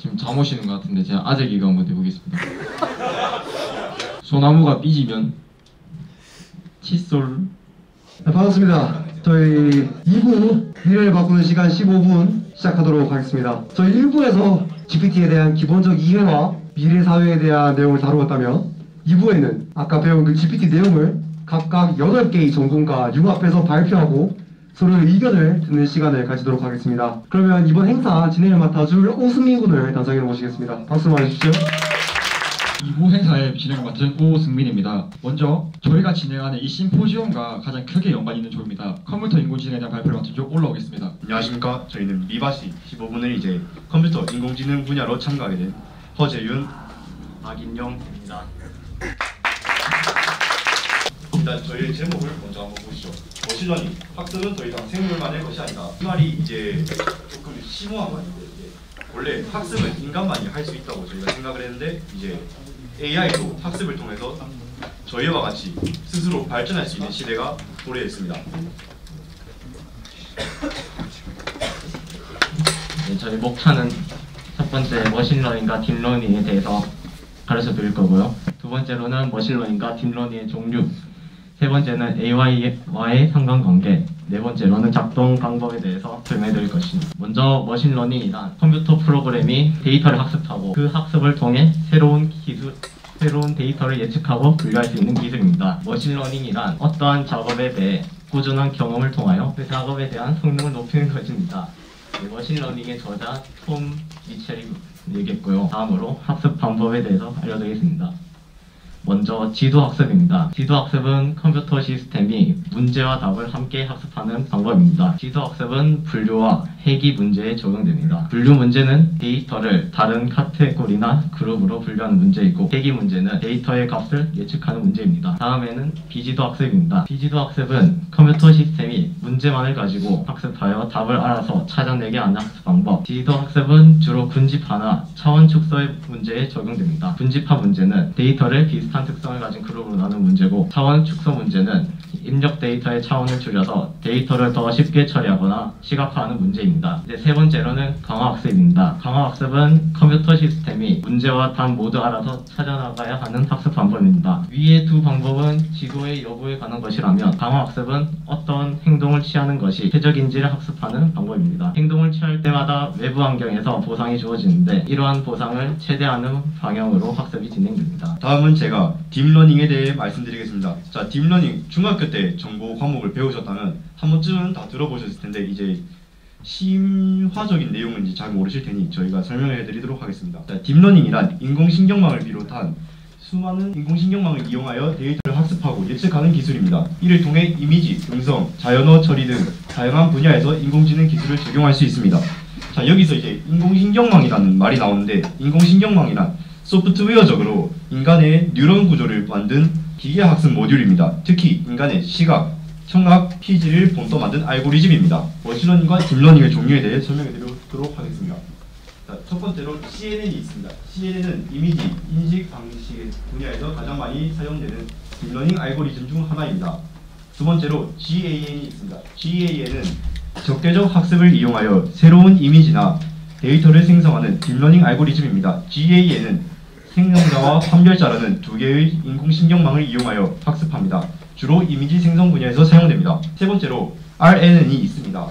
지금 잠오시는 것 같은데 제가 아재기가 한번 해보겠습니다. 소나무가 삐지면 칫솔. 네, 반갑습니다. 저희 2부 미래를 바꾸는 시간 15분 시작하도록 하겠습니다. 저희 1부에서 GPT에 대한 기본적 이해와 미래 사회에 대한 내용을 다루었다면 2부에는 아까 배운 그 GPT 내용을 각각 8개의 전공가 융합해서 발표하고 서로의 의견을 듣는 시간을 가지도록 하겠습니다. 그러면 이번 행사 진행을 맡아줄 오승민 군을 단상에 모시겠습니다. 박수 많이 주십시오. 2부 행사의 진행을 맡은 오승민입니다. 먼저 저희가 진행하는 이 심포지엄과 가장 크게 연관이 있는 조입니다. 컴퓨터 인공지능에 대한 발표를 맡은 조 올라오겠습니다. 안녕하십니까. 저희는 미바시 15분을 이제 컴퓨터 인공지능 분야로 참가하게 된 허재윤, 박인영입니다. 일단 저희의 제목을 먼저 한번 보시죠. 머신러닝, 학습은 더 이상 생물만의 것이 아니다. 이 말이 이제 조금 심오한 말인데 원래 학습은 인간만이 할 수 있다고 저희가 생각을 했는데 이제 AI도 학습을 통해서 저희와 같이 스스로 발전할 수 있는 시대가 도래했습니다. 네, 저희 목차는 첫 번째 머신러닝과 딥러닝에 대해서 가르쳐 드릴 거고요. 두 번째로는 머신러닝과 딥러닝의 종류, 세 번째는 AI와의 상관관계, 네 번째로는 작동 방법에 대해서 설명해 드릴 것입니다. 먼저 머신러닝이란 컴퓨터 프로그램이 데이터를 학습하고 그 학습을 통해 새로운 데이터를 예측하고 분류할 수 있는 기술입니다. 머신러닝이란 어떠한 작업에 대해 꾸준한 경험을 통하여 그 작업에 대한 성능을 높이는 것입니다. 머신러닝의 저자 톰 미첼이 얘기했고요. 다음으로 학습 방법에 대해서 알려드리겠습니다. 먼저 지도학습입니다. 지도학습은 컴퓨터 시스템이 문제와 답을 함께 학습하는 방법입니다. 지도학습은 분류와 해기 문제에 적용됩니다. 분류 문제는 데이터를 다른 카테고리나 그룹으로 분류하는 문제이고, 해기 문제는 데이터의 값을 예측하는 문제입니다. 다음에는 비지도학습입니다. 비지도학습은 컴퓨터 시스템이 문제만을 가지고 학습하여 답을 알아서 찾아내게 하는 학습 방법. 지도학습은 주로 군집화나 차원 축소의 문제에 적용됩니다. 군집화 문제는 데이터를 비슷한 특성을 가진 그룹으로 나누는 문제고, 차원 축소 문제는 입력 데이터의 차원을 줄여서 데이터를 더 쉽게 처리하거나 시각화하는 문제입니다. 이제 세 번째로는 강화학습입니다. 강화학습은 컴퓨터 시스템이 문제와 답 모두 알아서 찾아나가야 하는 학습 방법입니다. 위의 두 방법은 지도의 여부에 관한 것이라면, 강화학습은 어떤 행동을 취하는 것이 최적인지를 학습하는 방법입니다. 행동을 취할 때마다 외부 환경에서 보상이 주어지는데, 이러한 보상을 최대화하는 방향으로 학습이 진행됩니다. 다음은 제가 딥러닝에 대해 말씀드리겠습니다. 자, 딥러닝 중학교 때 정보 과목을 배우셨다면 한 번쯤은 다 들어보셨을 텐데 이제 심화적인 내용은 잘 모르실 테니 저희가 설명해 드리도록 하겠습니다. 자, 딥러닝이란 인공신경망을 비롯한 수많은 인공신경망을 이용하여 데이터를 학습하고 예측하는 기술입니다. 이를 통해 이미지, 음성, 자연어 처리 등 다양한 분야에서 인공지능 기술을 적용할 수 있습니다. 자, 여기서 이제 인공신경망이라는 말이 나오는데, 인공신경망이란 소프트웨어적으로 인간의 뉴런 구조를 만든 기계학습 모듈입니다. 특히 인간의 시각, 청각, 피지를 본떠 만든 알고리즘입니다. 머신러닝과 딥러닝의 종류에 대해 설명해 드리도록 하겠습니다. 자, 첫 번째로 CNN이 있습니다. CNN은 이미지, 인식 방식 분야에서 가장 많이 사용되는 딥러닝 알고리즘 중 하나입니다. 두 번째로 GAN이 있습니다. GAN은 적대적 학습을 이용하여 새로운 이미지나 데이터를 생성하는 딥러닝 알고리즘입니다. GAN은 생성자와 판별자라는 두 개의 인공신경망을 이용하여 학습합니다. 주로 이미지 생성 분야에서 사용됩니다. 세 번째로 RNN이 있습니다.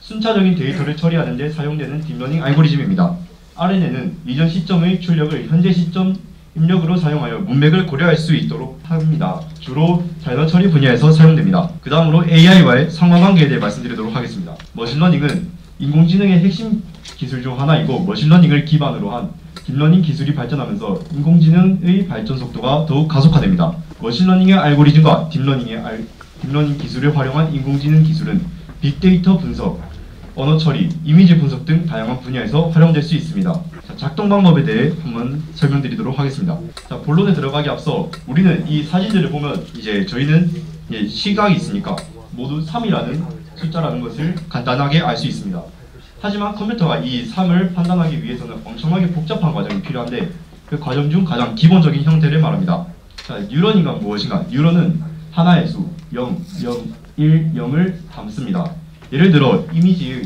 순차적인 데이터를 처리하는 데 사용되는 딥러닝 알고리즘입니다. RNN은 이전 시점의 출력을 현재 시점 입력으로 사용하여 문맥을 고려할 수 있도록 합니다. 주로 자연어 처리 분야에서 사용됩니다. 그 다음으로 AI와의 상관관계에 대해 말씀드리도록 하겠습니다. 머신러닝은 인공지능의 핵심 기술 중 하나이고, 머신러닝을 기반으로 한 딥러닝 기술이 발전하면서 인공지능의 발전 속도가 더욱 가속화됩니다. 머신러닝의 알고리즘과 딥러닝 기술을 활용한 인공지능 기술은 빅데이터 분석, 언어 처리, 이미지 분석 등 다양한 분야에서 활용될 수 있습니다. 자, 작동 방법에 대해 한번 설명드리도록 하겠습니다. 자, 본론에 들어가기 앞서 우리는 이 사진들을 보면 이제 저희는 시각이 있으니까 모두 3이라는 숫자라는 것을 간단하게 알 수 있습니다. 하지만 컴퓨터가 이 3을 판단하기 위해서는 엄청나게 복잡한 과정이 필요한데, 그 과정 중 가장 기본적인 형태를 말합니다. 자, 뉴런인가 무엇인가? 뉴런은 하나의 수 0, 0, 1, 0을 담습니다. 예를 들어 이미지의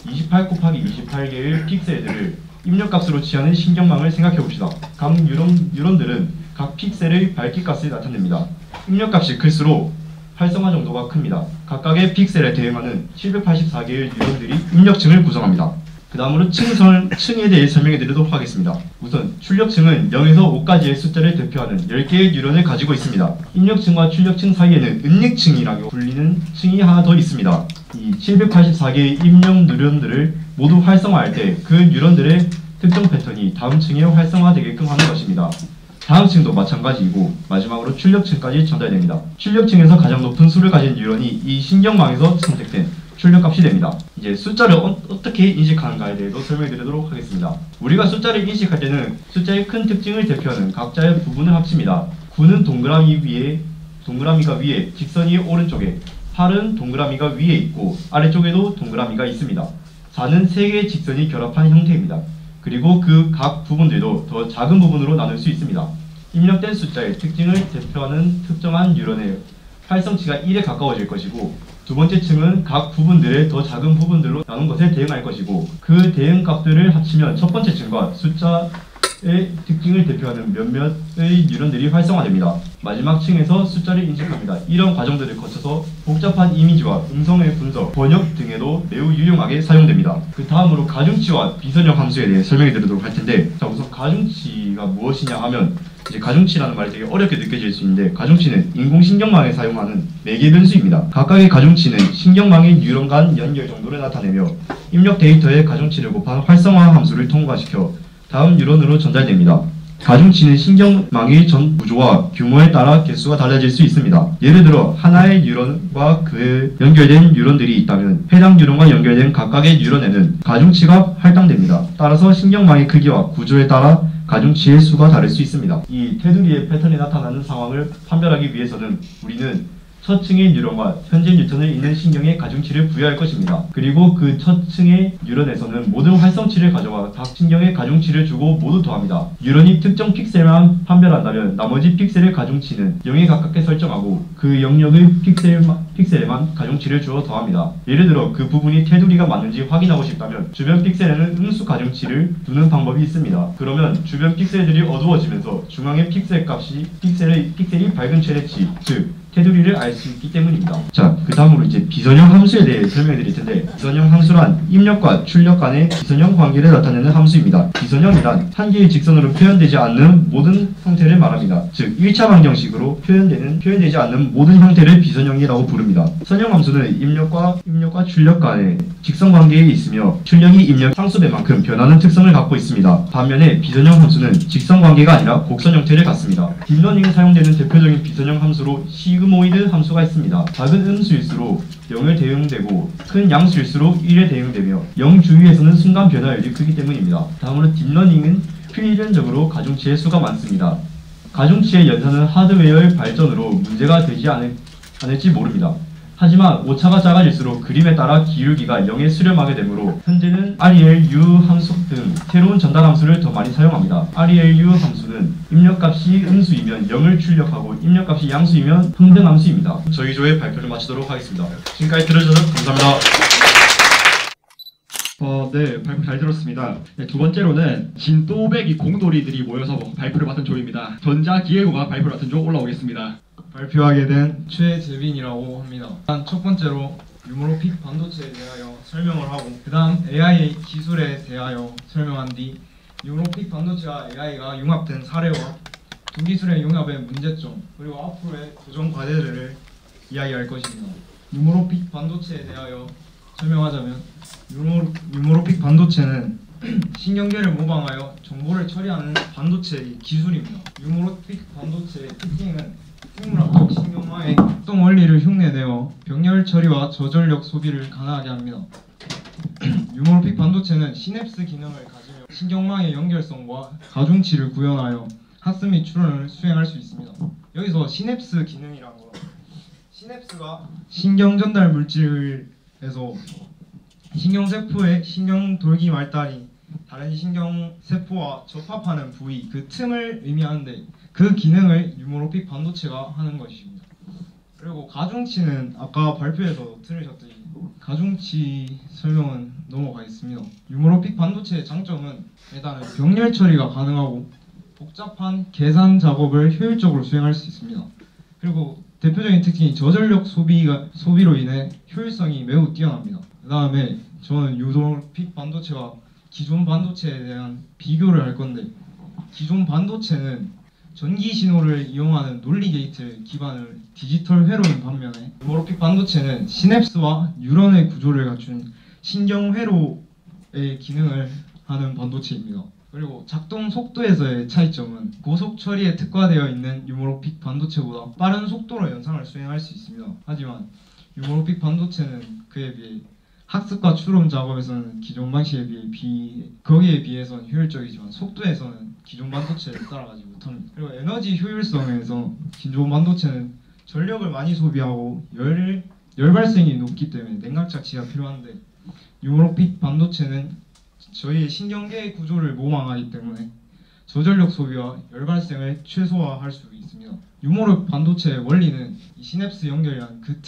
28 곱하기 28개의 픽셀들을 입력값으로 취하는 신경망을 생각해봅시다. 각 뉴런들은 각 픽셀의 밝기값을 나타냅니다. 입력값이 클수록 활성화 정도가 큽니다. 각각의 픽셀에 대응하는 784개의 뉴런들이 입력층을 구성합니다. 그 다음으로 층에 대해 설명해 드리도록 하겠습니다. 우선 출력층은 0에서 5까지의 숫자를 대표하는 10개의 뉴런을 가지고 있습니다. 입력층과 출력층 사이에는 은닉층이라고 불리는 층이 하나 더 있습니다. 이 784개의 입력 뉴런들을 모두 활성화할 때 그 뉴런들의 특정 패턴이 다음 층에 활성화되게끔 하는 것입니다. 다음 층도 마찬가지이고 마지막으로 출력층까지 전달됩니다. 출력층에서 가장 높은 수를 가진 뉴런이 이 신경망에서 선택된 출력값이 됩니다. 이제 숫자를 어떻게 인식하는가에 대해서 설명드리도록 하겠습니다. 우리가 숫자를 인식할 때는 숫자의 큰 특징을 대표하는 각자의 부분을 합칩니다. 9는 동그라미가 위에, 직선이 오른쪽에, 8은 동그라미가 위에 있고 아래쪽에도 동그라미가 있습니다. 4는 3개의 직선이 결합한 형태입니다. 그리고 그 각 부분들도 더 작은 부분으로 나눌 수 있습니다. 입력된 숫자의 특징을 대표하는 특정한 뉴런의 활성치가 1에 가까워질 것이고 두 번째 층은 각 부분들의 더 작은 부분들로 나눈 것에 대응할 것이고 그 대응값들을 합치면 첫 번째 층과 숫자의 특징을 대표하는 몇몇의 뉴런들이 활성화됩니다. 마지막 층에서 숫자를 인식합니다. 이런 과정들을 거쳐서 복잡한 이미지와 음성의 분석, 번역 등에도 매우 유용하게 사용됩니다. 그 다음으로 가중치와 비선형 함수에 대해 설명해 드리도록 할 텐데, 자, 우선 가중치가 무엇이냐 하면 이제 가중치라는 말이 되게 어렵게 느껴질 수 있는데, 가중치는 인공신경망에 사용하는 매개 변수입니다. 각각의 가중치는 신경망의 뉴런 간 연결 정도를 나타내며 입력 데이터의 가중치를 곱한 활성화 함수를 통과시켜 다음 뉴런으로 전달됩니다. 가중치는 신경망의 전 구조와 규모에 따라 개수가 달라질 수 있습니다. 예를 들어 하나의 뉴런과 그에 연결된 뉴런들이 있다면 해당 뉴런과 연결된 각각의 뉴런에는 가중치가 할당됩니다. 따라서 신경망의 크기와 구조에 따라 가중치의 수가 다를 수 있습니다. 이 테두리의 패턴이 나타나는 상황을 판별하기 위해서는 우리는 첫 층의 뉴런과 현재 뉴턴을 잇는 신경에 가중치를 부여할 것입니다. 그리고 그 첫 층의 뉴런에서는 모든 활성치를 가져와 각 신경에 가중치를 주고 모두 더합니다. 뉴런이 특정 픽셀만 판별한다면 나머지 픽셀의 가중치는 0에 가깝게 설정하고 그 영역의 픽셀에만 가중치를 주어 더합니다. 예를 들어 그 부분이 테두리가 맞는지 확인하고 싶다면 주변 픽셀에는 음수 가중치를 두는 방법이 있습니다. 그러면 주변 픽셀들이 어두워지면서 중앙의 픽셀 값이 픽셀이 밝은 최대치, 즉 테두리를 알 수 있기 때문입니다. 자, 그 다음으로 이제 비선형 함수에 대해 설명해 드릴 텐데, 비선형 함수란 입력과 출력 간의 비선형 관계를 나타내는 함수입니다. 비선형이란 한 개의 직선으로 표현되지 않는 모든 형태를 말합니다. 즉 1차 방정식으로 표현되지 않는 모든 형태를 비선형이라고 부릅니다. 선형 함수는 입력과 출력 간의 직선 관계에 있으며 출력이 입력 상수배만큼 변하는 특성을 갖고 있습니다. 반면에 비선형 함수는 직선 관계가 아니라 곡선 형태를 갖습니다. 딥러닝에 사용되는 대표적인 비선형 함수로 시그모이드 함수가 있습니다. 작은 음수일수록 0에 대응되고 큰 양수일수록 1에 대응되며 0 주위에서는 순간 변화율이 크기 때문입니다. 다음으로 딥러닝은 필연적으로 가중치의 수가 많습니다. 가중치의 연산은 하드웨어의 발전으로 문제가 되지 않을지 모릅니다. 하지만 오차가 작아질수록 그림에 따라 기울기가 0에 수렴하게 되므로 현재는 ReLU 함수 등 새로운 전달 함수를 더 많이 사용합니다. ReLU 함수는 입력값이 음수이면 0을 출력하고 입력값이 양수이면 평등함수입니다. 저희 조의 발표를 마치도록 하겠습니다. 지금까지 들어주셔서 감사합니다. 네, 발표 잘 들었습니다. 네, 두 번째로는 진또배기 공돌이들이 모여서 발표를 맡은 조입니다. 전자기계고가 발표를 맡은 조 올라오겠습니다. 발표하게 된 최재빈이라고 합니다. 일단 첫 번째로 유머로픽 반도체에 대하여 설명을 하고 그 다음 AI 기술에 대하여 설명한 뒤 유머로픽 반도체와 AI가 융합된 사례와 두 기술의 융합의 문제점 그리고 앞으로의 도전 과제들을 이야기할 것입니다. 유머로픽 반도체에 대하여 설명하자면 유머로픽 반도체는 신경계를 모방하여 정보를 처리하는 반도체의 기술입니다. 유머로픽 반도체의 특징은 생물학적 신경망의 작동 원리를 흉내내어 병렬 처리와 저전력 소비를 가능하게 합니다. 유머로픽 반도체는 시냅스 기능을 가지며 신경망의 연결성과 가중치를 구현하여 학습 및 추론을 수행할 수 있습니다. 여기서 시냅스 기능이란 거, 시냅스가 신경 전달 물질에서 신경세포의 신경돌기 말다리 다른 신경세포와 접합하는 부위 그 틈을 의미하는데 그 기능을 유머로픽 반도체가 하는 것입니다. 그리고 가중치는 아까 발표에서 들으셨듯이 가중치 설명은 넘어가겠습니다. 유머로픽 반도체의 장점은 일단은 병렬 처리가 가능하고 복잡한 계산 작업을 효율적으로 수행할 수 있습니다. 그리고 대표적인 특징이 저전력 소비로 인해 효율성이 매우 뛰어납니다. 그 다음에 저는 유머로픽 반도체와 기존 반도체에 대한 비교를 할 건데, 기존 반도체는 전기 신호를 이용하는 논리 게이트 기반의 디지털 회로인 반면에 유머로픽 반도체는 시냅스와 뉴런의 구조를 갖춘 신경 회로의 기능을 하는 반도체입니다. 그리고 작동 속도에서의 차이점은 고속 처리에 특화되어 있는 유머로픽 반도체보다 빠른 속도로 연상을 수행할 수 있습니다. 하지만 유머로픽 반도체는 그에 비해 학습과 추론 작업에서는 기존 방식에 거기에 비해서는 효율적이지만 속도에서는 기존 반도체를 따라가지 못합니다. 그리고 에너지 효율성에서 기존 반도체는 전력을 많이 소비하고 열 발생이 높기 때문에 냉각 장치가 필요한데, 유머로픽 반도체는 저희의 신경계의 구조를 모방하기 때문에 저전력 소비와 열 발생을 최소화할 수 있습니다. 유머로픽 반도체의 원리는 이 시냅스 연결이란 그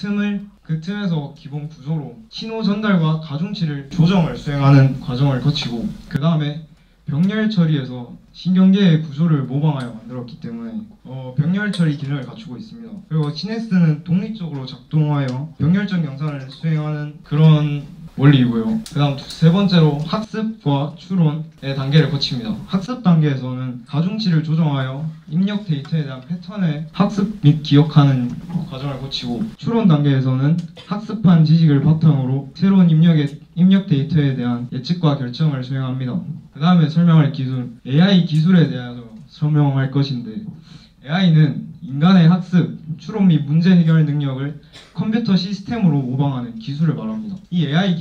틈에서 기본 구조로 신호 전달과 가중치를 조정을 수행하는 과정을 거치고, 그 다음에 병렬 처리에서 신경계의 구조를 모방하여 만들었기 때문에 병렬 처리 기능을 갖추고 있습니다. 그리고 시냅스는 독립적으로 작동하여 병렬적 영상을 수행하는 그런 원리이고요. 그 다음 세 번째로 학습과 추론의 단계를 거칩니다. 학습 단계에서는 가중치를 조정하여 입력 데이터에 대한 패턴의 학습 및 기억하는 과정을 거치고, 추론 단계에서는 학습한 지식을 바탕으로 새로운 입력 데이터에 대한 예측과 결정을 수행합니다. 그 다음에 설명할 기술, AI 기술에 대해서 설명할 것인데, AI는 인간의 학습, 추론 및 문제 해결 능력을 컴퓨터 시스템으로 모방하는 기술을 말합니다. 이 AI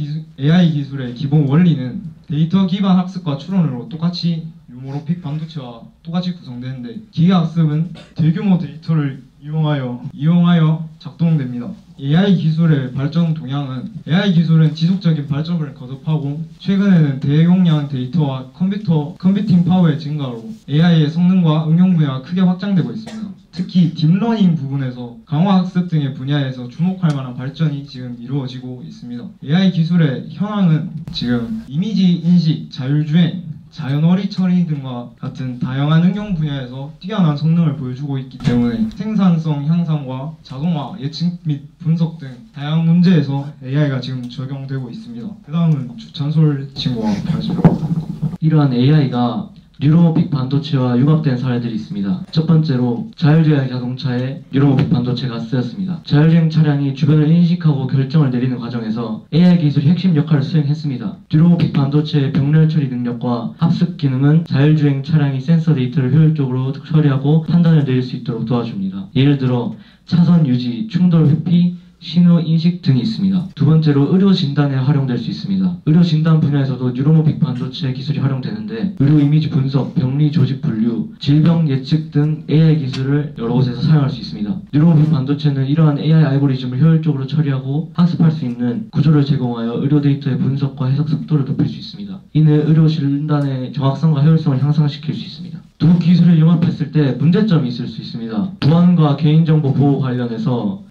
기술의 기본 원리는 데이터 기반 학습과 추론으로 똑같이 유머로픽 반도체와 똑같이 구성되는데, 기계학습은 대규모 데이터를 이용하여 작동됩니다. AI 기술의 발전 동향은, AI 기술은 지속적인 발전을 거듭하고 최근에는 대용량 데이터와 컴퓨팅 파워의 증가로 AI의 성능과 응용 분야가 크게 확장되고 있습니다. 특히 딥러닝 부분에서 강화학습 등의 분야에서 주목할 만한 발전이 지금 이루어지고 있습니다. AI 기술의 현황은 지금 이미지 인식, 자율주행, 자연어리 처리 등과 같은 다양한 응용 분야에서 뛰어난 성능을 보여주고 있기 때문에 생산성 향상과 자동화, 예측 및 분석 등 다양한 문제에서 AI가 지금 적용되고 있습니다. 그 다음은 전솔 친구가 발표합니다. 이러한 AI가 뉴로모픽 반도체와 융합된 사례들이 있습니다. 첫 번째로 자율주행 자동차에 뉴로모픽 반도체가 쓰였습니다. 자율주행 차량이 주변을 인식하고 결정을 내리는 과정에서 AI 기술이 핵심 역할을 수행했습니다. 뉴로모픽 반도체의 병렬 처리 능력과 합습 기능은 자율주행 차량이 센서 데이터를 효율적으로 처리하고 판단을 내릴 수 있도록 도와줍니다. 예를 들어 차선 유지, 충돌 회피, 신호 인식 등이 있습니다. 두 번째로 의료 진단에 활용될 수 있습니다. 의료 진단 분야에서도 뉴로모픽 반도체 기술이 활용되는데, 의료 이미지 분석, 병리 조직 분류, 질병 예측 등 AI 기술을 여러 곳에서 사용할 수 있습니다. 뉴로모픽 반도체는 이러한 AI 알고리즘을 효율적으로 처리하고 학습할 수 있는 구조를 제공하여 의료 데이터의 분석과 해석 속도를 높일 수 있습니다. 이는 의료 진단의 정확성과 효율성을 향상시킬 수 있습니다. 두 기술을 융합했을 때 문제점이 있을 수 있습니다. 보안과 개인정보 보호 관련해서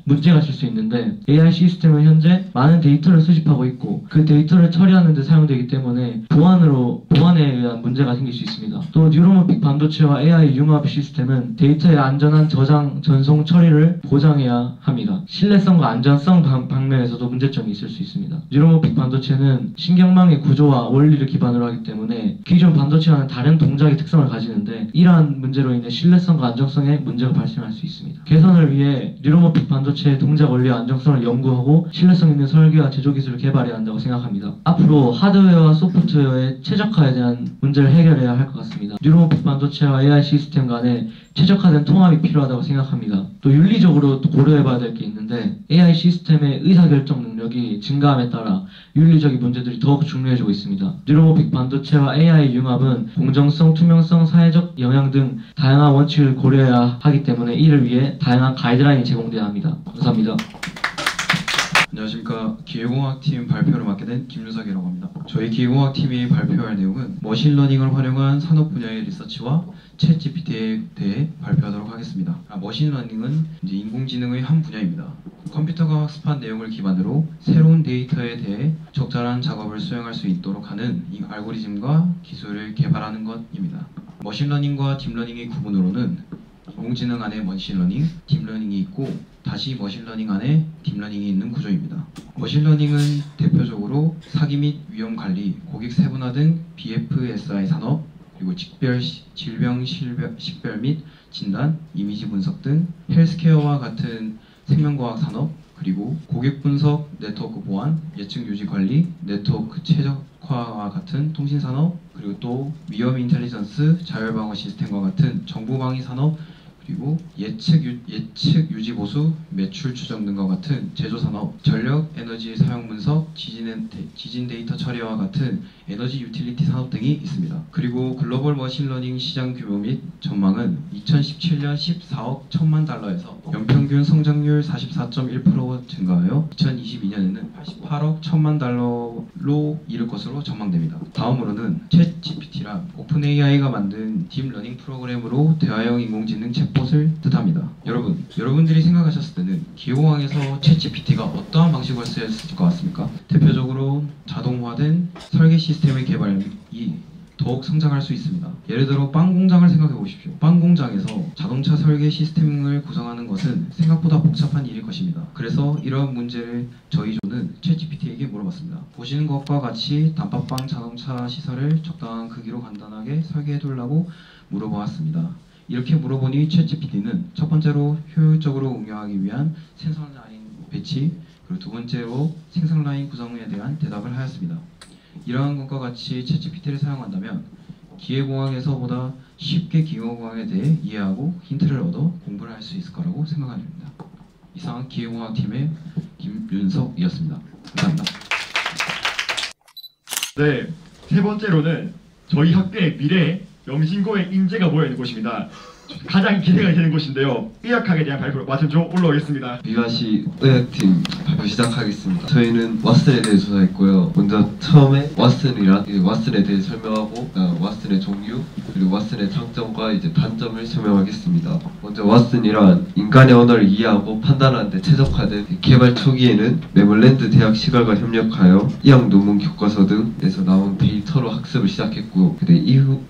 문제가 있을 수 있는데, AI 시스템은 현재 많은 데이터를 수집하고 있고 그 데이터를 처리하는 데 사용되기 때문에 보안에 의한 문제가 생길 수 있습니다. 또 뉴로모픽 반도체와 AI 융합 시스템은 데이터의 안전한 저장, 전송 처리를 보장해야 합니다. 신뢰성과 안전성 방면에서도 문제점이 있을 수 있습니다. 뉴로모픽 반도체는 신경망의 구조와 원리를 기반으로 하기 때문에 기존 반도체와는 다른 동작의 특성을 가지는데, 이러한 문제로 인해 신뢰성과 안정성에 문제가 발생할 수 있습니다. 개선을 위해 뉴로모픽 반도체의 동작 원리와 안정성을 연구하고 신뢰성 있는 설계와 제조 기술을 개발해야 한다고 생각합니다. 앞으로 하드웨어와 소프트웨어의 최적화에 대한 문제를 해결해야 할 것 같습니다. 뉴로모픽 반도체와 AI 시스템 간에 최적화된 통합이 필요하다고 생각합니다. 또 윤리적으로 고려해봐야 될 게 있는데, AI 시스템의 의사결정 능력이 증가함에 따라 윤리적인 문제들이 더욱 중요해지고 있습니다. 뉴로모픽 반도체와 AI 융합은 공정성, 투명성, 사회적 영향 등 다양한 원칙을 고려해야 하기 때문에 이를 위해 다양한 가이드라인이 제공돼야 합니다. 감사합니다. 안녕하십니까. 기계공학팀 발표를 맡게 된 김윤석이라고 합니다. 저희 기계공학팀이 발표할 내용은 머신러닝을 활용한 산업 분야의 리서치와 챗GPT에 대해 발표하도록 하겠습니다. 머신러닝은 이제 인공지능의 한 분야입니다. 컴퓨터가 학습한 내용을 기반으로 새로운 데이터에 대해 적절한 작업을 수행할 수 있도록 하는 이 알고리즘과 기술을 개발하는 것입니다. 머신러닝과 딥러닝의 구분으로는 인공지능 안에 머신러닝, 딥러닝이 있고 다시 머신러닝 안에 딥러닝이 있는 구조입니다. 머신러닝은 대표적으로 사기 및 위험 관리, 고객 세분화 등 BFSI 산업, 그리고 질병 식별 및 진단, 이미지 분석 등 헬스케어와 같은 생명과학 산업, 그리고 고객 분석, 네트워크 보안, 예측 유지 관리, 네트워크 최적화와 같은 통신 산업, 그리고 또 위험 인텔리전스, 자율 방어 시스템과 같은 정보 방위 산업, 그리고 예측 유지 보수, 매출 추정 등과 같은 제조 산업, 전력 에너지 사용 분석, 지진 데이터 처리와 같은 에너지 유틸리티 산업 등이 있습니다. 그리고 글로벌 머신러닝 시장 규모 및 전망은 2017년 14억 1천만 달러에서 연평균 성장률 44.1% 증가하여 2022년에는 88억 1천만 달러로 이를 것으로 전망됩니다. 다음으로는 챗GPT란 오픈AI가 만든 딥러닝 프로그램으로 대화형 인공지능 챗봇을 뜻합니다. 여러분들이 생각하셨을 때는 기계공학에서 챗GPT가 어떠한 방식으로 쓰였을 것 같습니까? 대표적으로 자동화된 설계 시스템의 개발이 더욱 성장할 수 있습니다. 예를 들어 빵 공장을 생각해 보십시오. 빵 공장에서 자동차 설계 시스템을 구성하는 것은 생각보다 복잡한 일일 것입니다. 그래서 이러한 문제를 저희 조는 챗GPT에게 물어봤습니다. 보시는 것과 같이 단팥빵 자동차 시설을 적당한 크기로 간단하게 설계해 두려고 물어보았습니다. 이렇게 물어보니 챗GPT는 첫 번째로 효율적으로 운영하기 위한 생산 라인 배치, 그리고 두 번째로 생산 라인 구성에 대한 대답을 하였습니다. 이러한 것과 같이 챗GPT를 사용한다면 기계공학에서보다 쉽게 기계공학에 대해 이해하고 힌트를 얻어 공부를 할 수 있을 거라고 생각합니다. 이상 기계공학팀의 김윤석이었습니다. 감사합니다. 네, 세 번째로는 저희 학교의 미래 명신고의 인재가 모여있는 곳입니다. 가장 기대가 되는 곳인데요. 의학학에 대한 발표로 마천조 올라오겠습니다. 미가시 의학팀 발표 시작하겠습니다. 저희는 왓슨에 대해 조사했고요. 먼저 처음에 왓슨에 대해 설명하고 왓슨의 종류, 그리고 왓슨의 장점과 이제 단점을 설명하겠습니다. 먼저 왓슨이란 인간의 언어를 이해하고 판단하는 데 최적화된 개발 초기에는 메몰랜드 대학 시각과 협력하여 의학 논문 교과서 등에서 나온 데이터로 학습을 시작했고, 근데 이후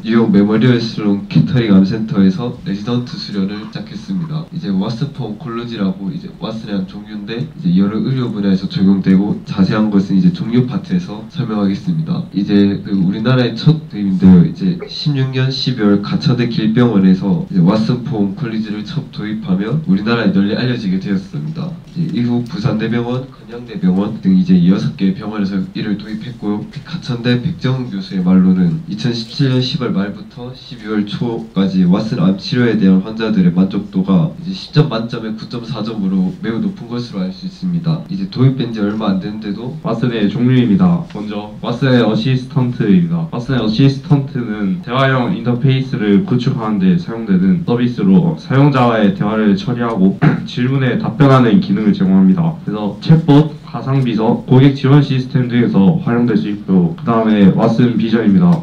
뉴욕 메모리얼 슬론 캐터링 암센터에서 레지던트 수련을 시작했습니다. 이제 왓슨폼 콜로지라고 이제 왓슨이라는 종류인데 이제 여러 의료 분야에서 적용되고, 자세한 것은 이제 종류 파트에서 설명하겠습니다. 이제 우리나라의 첫 도입인데요. 이제 16년 12월 가천대 길병원에서 이제 왓슨폼 콜리지를 처음 도입하며 우리나라에 널리 알려지게 되었습니다. 이제 이후 부산대병원, 건양대병원 등 이제 6개의 병원에서 이를 도입했고요. 가천대 백정훈 교수의 말로는 2017년 10월 말부터 12월 초까지 왓슨 암 치료에 대한 환자들의 만족도가 이제 10점 만점에 9.4점으로 매우 높은 것으로 알 수 있습니다. 이제 도입된 지 얼마 안 됐는데도 왓슨의 종류입니다. 먼저 왓슨의 어시스턴트입니다. 왓슨의 어시스턴트는 대화형 인터페이스를 구축하는 데 사용되는 서비스로 사용자와의 대화를 처리하고 질문에 답변하는 기능을 제공합니다. 그래서 챗봇, 가상비서, 고객 지원 시스템 등에서 활용될 수 있고요. 그 다음에 왓슨 비전입니다.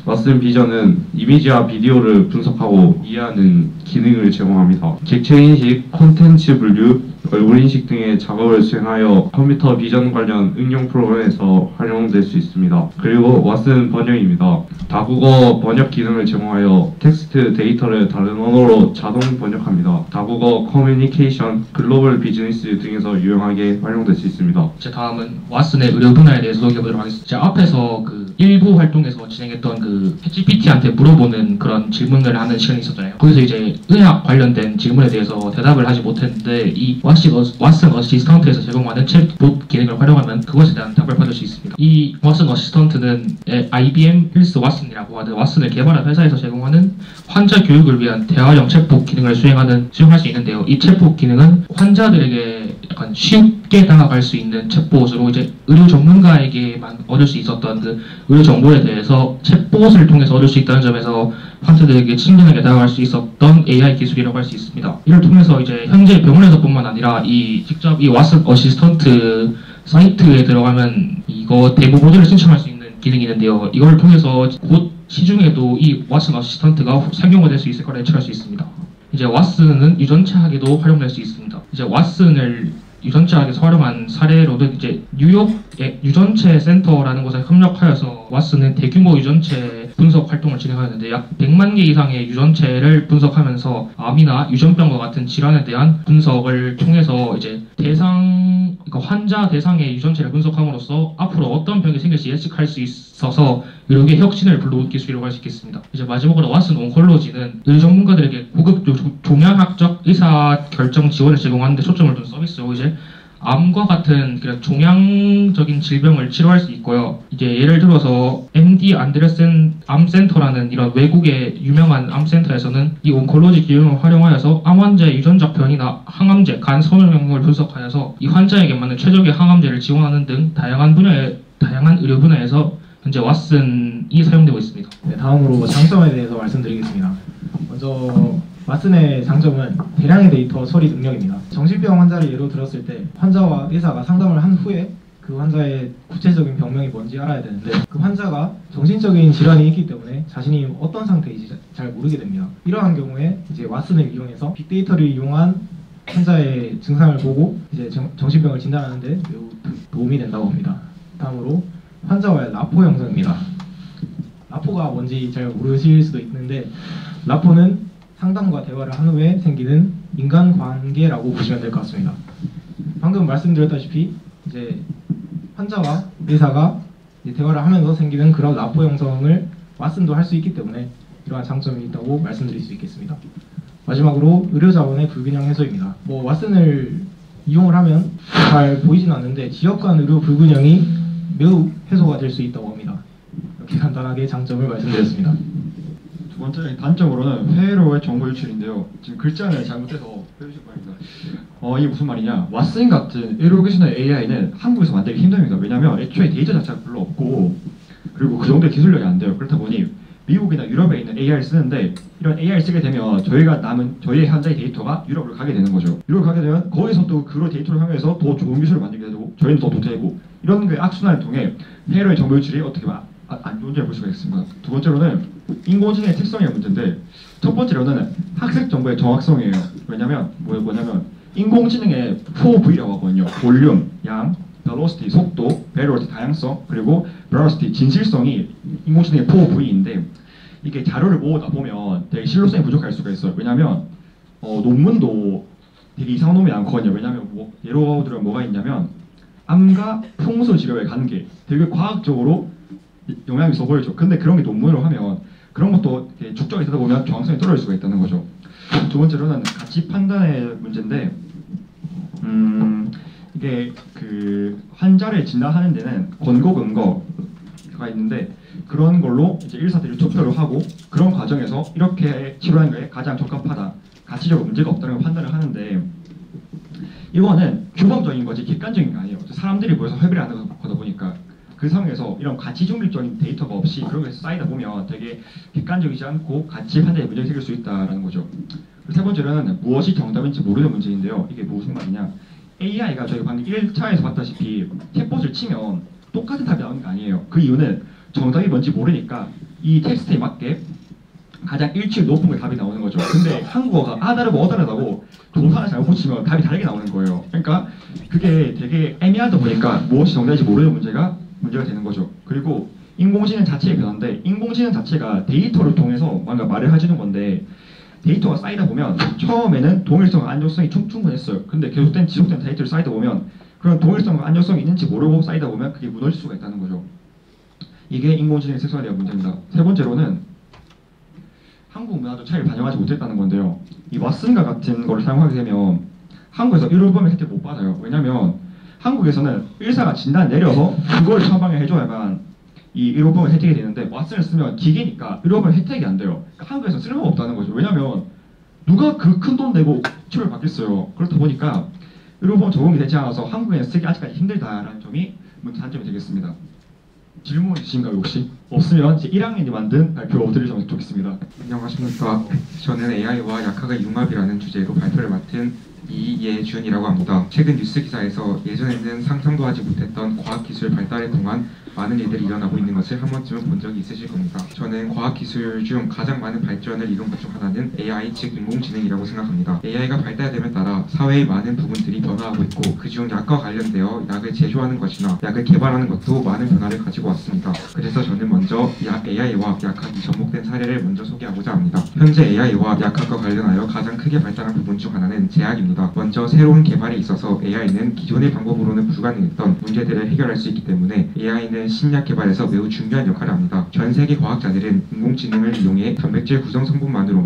왓슨 비전은 이미지와 비디오를 분석하고 이해하는 기능을 제공합니다. 객체 인식, 콘텐츠 분류, 얼굴 인식 등의 작업을 수행하여 컴퓨터 비전 관련 응용 프로그램에서 활용될 수 있습니다. 그리고 왓슨 번역입니다. 다국어 번역 기능을 제공하여 텍스트 데이터를 다른 언어로 자동 번역합니다. 다국어 커뮤니케이션, 글로벌 비즈니스 등에서 유용하게 활용될 수 있습니다. 제 다음은 왓슨의 의료 분야에 대해서 소개해보도록 하겠습니다. 제가 앞에서 일부 활동에서 진행했던 챗GPT한테 물어보는 그런 질문을 하는 시간이 있었잖아요. 거기서 이제 의학 관련된 질문에 대해서 대답을 하지 못했는데 이 왓슨 어시스턴트에서 제공하는 챗봇 기능을 활용하면 그것에 대한 답을 받을 수 있습니다. 이 왓슨 어시스턴트는 IBM 힐스 왓슨이라고 하는 왓슨을 개발한 회사에서 제공하는 환자 교육을 위한 대화형 챗봇 기능을 수행할 수 있는데요. 이 챗봇 기능은 환자들에게 약간 쉽게 다가갈 수 있는 챗봇으로 이제 의료 전문가에게만 얻을 수 있었던 그 의료 정보에 대해서 챗봇을 통해서 얻을 수 있다는 점에서 환자들에게 친근하게 다가갈 수 있었던 AI 기술이라고 할 수 있습니다. 이를 통해서 이제 현재 병원에서뿐만 아니라 직접 이 왓슨 어시스턴트 사이트에 들어가면 이거 데모 모듈을 신청할 수 있는 기능이 있는데요. 이걸 통해서 곧 시중에도 이 왓슨 어시스턴트가 상용화 될 수 있을 거라 예측할 수 있습니다. 이제 왓슨은 유전체학에도 활용될 수 있습니다. 이제 왓슨을 유전체학에서 활용한 사례로는 이제 뉴욕의 유전체 센터라는 곳에 협력하여서 왓슨은 대규모 유전체 분석 활동을 진행하는데 약 100만 개 이상의 유전체를 분석하면서 암이나 유전병과 같은 질환에 대한 분석을 통해서 이제 환자 대상의 유전체를 분석함으로써 앞으로 어떤 병이 생길지 예측할 수 있어서 의료계 혁신을 불러온 기술이라고 할 수 있겠습니다. 이제 마지막으로 왓슨 온콜로지는 의료 전문가들에게 고급 종양학적 의사 결정 지원을 제공하는 데 초점을 둔 서비스로 이제 암과 같은 그런 종양적인 질병을 치료할 수 있고요. 이제 예를 들어서 MD 안데르센 암센터라는 이런 외국의 유명한 암센터에서는 이 온콜로지 기능을 활용하여서 암 환자의 유전적 변이나 항암제, 간 선호형을 분석하여서 이 환자에게 맞는 최적의 항암제를 지원하는 등 다양한 의료 분야에서 현재 왓슨이 사용되고 있습니다. 네, 다음으로 장점에 대해서 말씀드리겠습니다. 먼저 왓슨의 장점은 대량의 데이터 처리 능력입니다. 정신병 환자를 예로 들었을 때 환자와 의사가 상담을 한 후에 그 환자의 구체적인 병명이 뭔지 알아야 되는데 그 환자가 정신적인 질환이 있기 때문에 자신이 어떤 상태인지 잘 모르게 됩니다. 이러한 경우에 이제 왓슨을 이용해서 빅데이터를 이용한 환자의 증상을 보고 이제 정신병을 진단하는 데 매우 도움이 된다고 합니다. 다음으로 환자와의 라포 형성입니다. 라포가 뭔지 잘 모르실 수도 있는데 라포는 상담과 대화를 한 후에 생기는 인간관계라고 보시면 될 것 같습니다. 방금 말씀드렸다시피 이제 환자와 의사가 대화를 하면서 생기는 그런 라포 형성을 왓슨도 할 수 있기 때문에 이러한 장점이 있다고 말씀드릴 수 있겠습니다. 마지막으로 의료자원의 불균형 해소입니다. 왓슨을 이용을 하면 잘 보이진 않는데 지역 간 의료 불균형이 매우 해소가 될 수 있다고 합니다. 이렇게 간단하게 장점을 말씀드렸습니다. 두 번째 단점으로는 회로의 정보 유출인데요. 지금 글자를 잘못해서 빼주실 바랍니다. 이게 무슨 말이냐? 왓슨 같은 의료기술의 AI는 한국에서 만들기 힘듭니다. 왜냐하면 애초에 데이터 자체가 별로 없고 그리고 그 정도의 기술력이 안 돼요. 그렇다 보니 미국이나 유럽에 있는 AI를 쓰는데 이런 AI를 쓰게 되면 저희의 현재의 데이터가 유럽으로 가게 되는 거죠. 유럽으로 가게 되면 거기서 또 그 데이터를 활용해서 더 좋은 기술을 만들게 되고 저희는 더 도태되고 이런 그 악순환을 통해 회로의 정보 유출이 어떻게 안 좋은지 볼 수가 있습니다. 두 번째로는 인공지능의 특성의 문제인데 첫 번째로는 학습 정보의 정확성이에요. 왜냐면 뭐냐면 인공지능의 4V라고 하거든요. 볼륨, 양, velocity, 속도, variety, 다양성, 그리고 veracity, 진실성이 인공지능의 4V인데 이게 자료를 모으다 보면 되게 신뢰성이 부족할 수가 있어요. 왜냐면 논문도 되게 이상한 놈이 많거든요. 왜냐면 예로 들어 뭐가 있냐면 암과 풍수 질환의 관계 되게 과학적으로 영향이 있어 보이죠. 근데 그런 게 논문으로 하면 그런 것도 축적이 되다 보면 정확성이 떨어질 수가 있다는 거죠. 두 번째로는 가치 판단의 문제인데 이게 그 환자를 진단하는 데는 권고 근거가 있는데 그런 걸로 이제 의사들이 투표를 하고 그런 과정에서 이렇게 치료하는 게 가장 적합하다, 가치적으로 문제가 없다는 걸 판단을 하는데 이거는 규범적인 거지 객관적인 게 아니에요. 사람들이 모여서 협의를 하는 거다 보니까 그 상황에서 이런 가치 중립적인 데이터가 없이 그런 게 쌓이다 보면 되게 객관적이지 않고 가치 판단에 문제가 생길 수 있다는 거죠. 세 번째로는 무엇이 정답인지 모르는 문제인데요. 이게 무슨 말이냐? AI가 저희 방금 1차에서 봤다시피 챗봇을 치면 똑같은 답이 나오는 게 아니에요. 그 이유는 정답이 뭔지 모르니까 이 텍스트에 맞게 가장 일치율 높은 게 답이 나오는 거죠. 근데 한국어가 아다르고 어다르다고 동사를 잘못 붙이면 답이 다르게 나오는 거예요. 그러니까 그게 되게 애매하다 보니까 무엇이 정답인지 모르는 문제가 되는 거죠. 그리고 인공지능 자체의 변화인데 인공지능 자체가 데이터를 통해서 뭔가 말을 해주는 건데 데이터가 쌓이다 보면 처음에는 동일성과 안정성이 충분했어요. 근데 지속된 데이터를 쌓이다 보면 그런 동일성과 안정성이 있는지 모르고 쌓이다 보면 그게 무너질 수가 있다는 거죠. 이게 인공지능의 색소화되어 문제입니다. 세 번째로는 한국 문화도 차이를 반영하지 못했다는 건데요. 이 왓슨과 같은 걸 사용하게 되면 한국에서 의료보험의 혜택을 못 받아요. 왜냐면 한국에서는 의사가 진단 내려서 그걸 처방을 해줘야만 이 의료보험을 혜택이 되는데 왓슨을 쓰면 기계니까 의료보험 혜택이 안 돼요. 그러니까 한국에서 쓸모가 없다는 거죠. 왜냐면 누가 그 큰 돈 내고 치료를 받겠어요. 그렇다 보니까 의료보험 적용이 되지 않아서 한국에는 쓰기 아직까지 힘들다라는 점이 단점이 되겠습니다. 질문 있으신가요 혹시? 없으면 이제 1학년이 만든 발표 들으시면 좋겠습니다. 안녕하십니까. 저는 AI와 약학의 융합이라는 주제로 발표를 맡은 이예준이라고 합니다. 최근 뉴스 기사에서 예전에는 상상도 하지 못했던 과학기술 발달에 통한 많은 일들이 일어나고 있는 것을 한 번쯤은 본 적이 있으실 겁니다. 저는 과학기술 중 가장 많은 발전을 이룬 것 중 하나는 AI, 즉 인공지능이라고 생각합니다. AI가 발달됨에 따라 사회의 많은 부분들이 변화하고 있고 그중 약과 관련되어 약을 제조하는 것이나 약을 개발하는 것도 많은 변화를 가지고 왔습니다. 그래서 저는 먼저 AI와 약학이 접목된 사례를 먼저 소개하고자 합니다. 현재 AI와 약학과 관련하여 가장 크게 발달한 부분 중 하나는 제약입니다. 먼저 새로운 개발에 있어서 AI는 기존의 방법으로는 불가능했던 문제들을 해결할 수 있기 때문에 AI는 신약 개발에서 매우 중요한 역할을 합니다. 전 세계 과학자들은 인공지능을 이용해 단백질 구성 성분만으로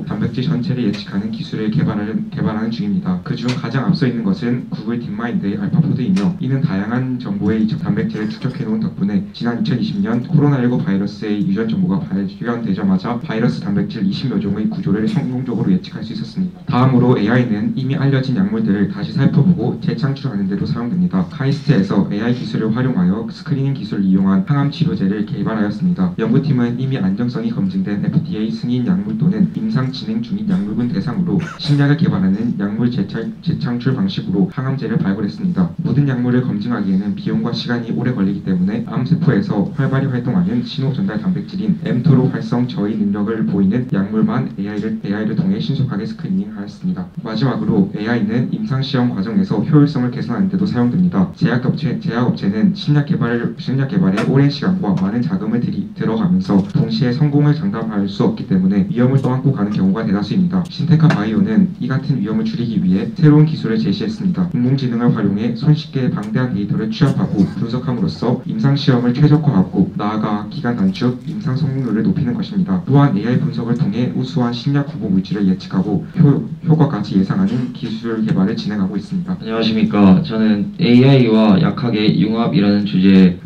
단백질 전체를 예측하는 기술을 개발하는 중입니다. 그중 가장 앞서 있는 것은 구글 딥마인드의 알파포드이며 이는 다양한 정보의 단백질을 축적해놓은 덕분에 지난 2020년 코로나19 바이러스의 유전 정보가 발견되자마자 바이러스 단백질 20여 종의 구조를 성공적으로 예측할 수 있었습니다. 다음으로 AI는 이미 알려진 약물들을 다시 살펴보고 재창출하는 데도 사용됩니다. 카이스트에서 AI 기술을 활용하여 스크리닝 기술을 이용한 항암 치료제를 개발하였습니다. 연구팀은 이미 안정성이 검증된 FDA 승인 약물 또는 임상 진행 중인 약물군 대상으로 신약을 개발하는 약물 재창출 방식으로 항암제를 발굴했습니다. 모든 약물을 검증하기에는 비용과 시간이 오래 걸리기 때문에 암세포에서 활발히 활동하는 신호 전달 단백질인 mTOR 활성 저희 능력을 보이는 약물만 AI를 통해 신속하게 스크리닝하였습니다. 마지막으로 AI는 임상시험 과정에서 효율성을 개선하는 데도 사용됩니다. 제약업체는 신약 개발에 오랜 시간과 많은 자금을 들어가면서 동시에 성공을 장담할 수 없기 때문에 위험을 떠안고 가는 경우가 대다수입니다. 신테카 바이오는 이 같은 위험을 줄이기 위해 새로운 기술을 제시했습니다. 인공지능을 활용해 손쉽게 방대한 데이터를 취합하고 분석함으로써 임상시험을 최적화하고 나아가 기간 단축, 임상 성공률을 높이는 것입니다. 또한 AI 분석을 통해 우수한 신약 후보 물질을 예측하고 효과까지 예상하는 기술 개발을 진행하고 있습니다. 안녕하십니까. 저는 AI와 약학의 융합이라는 주제에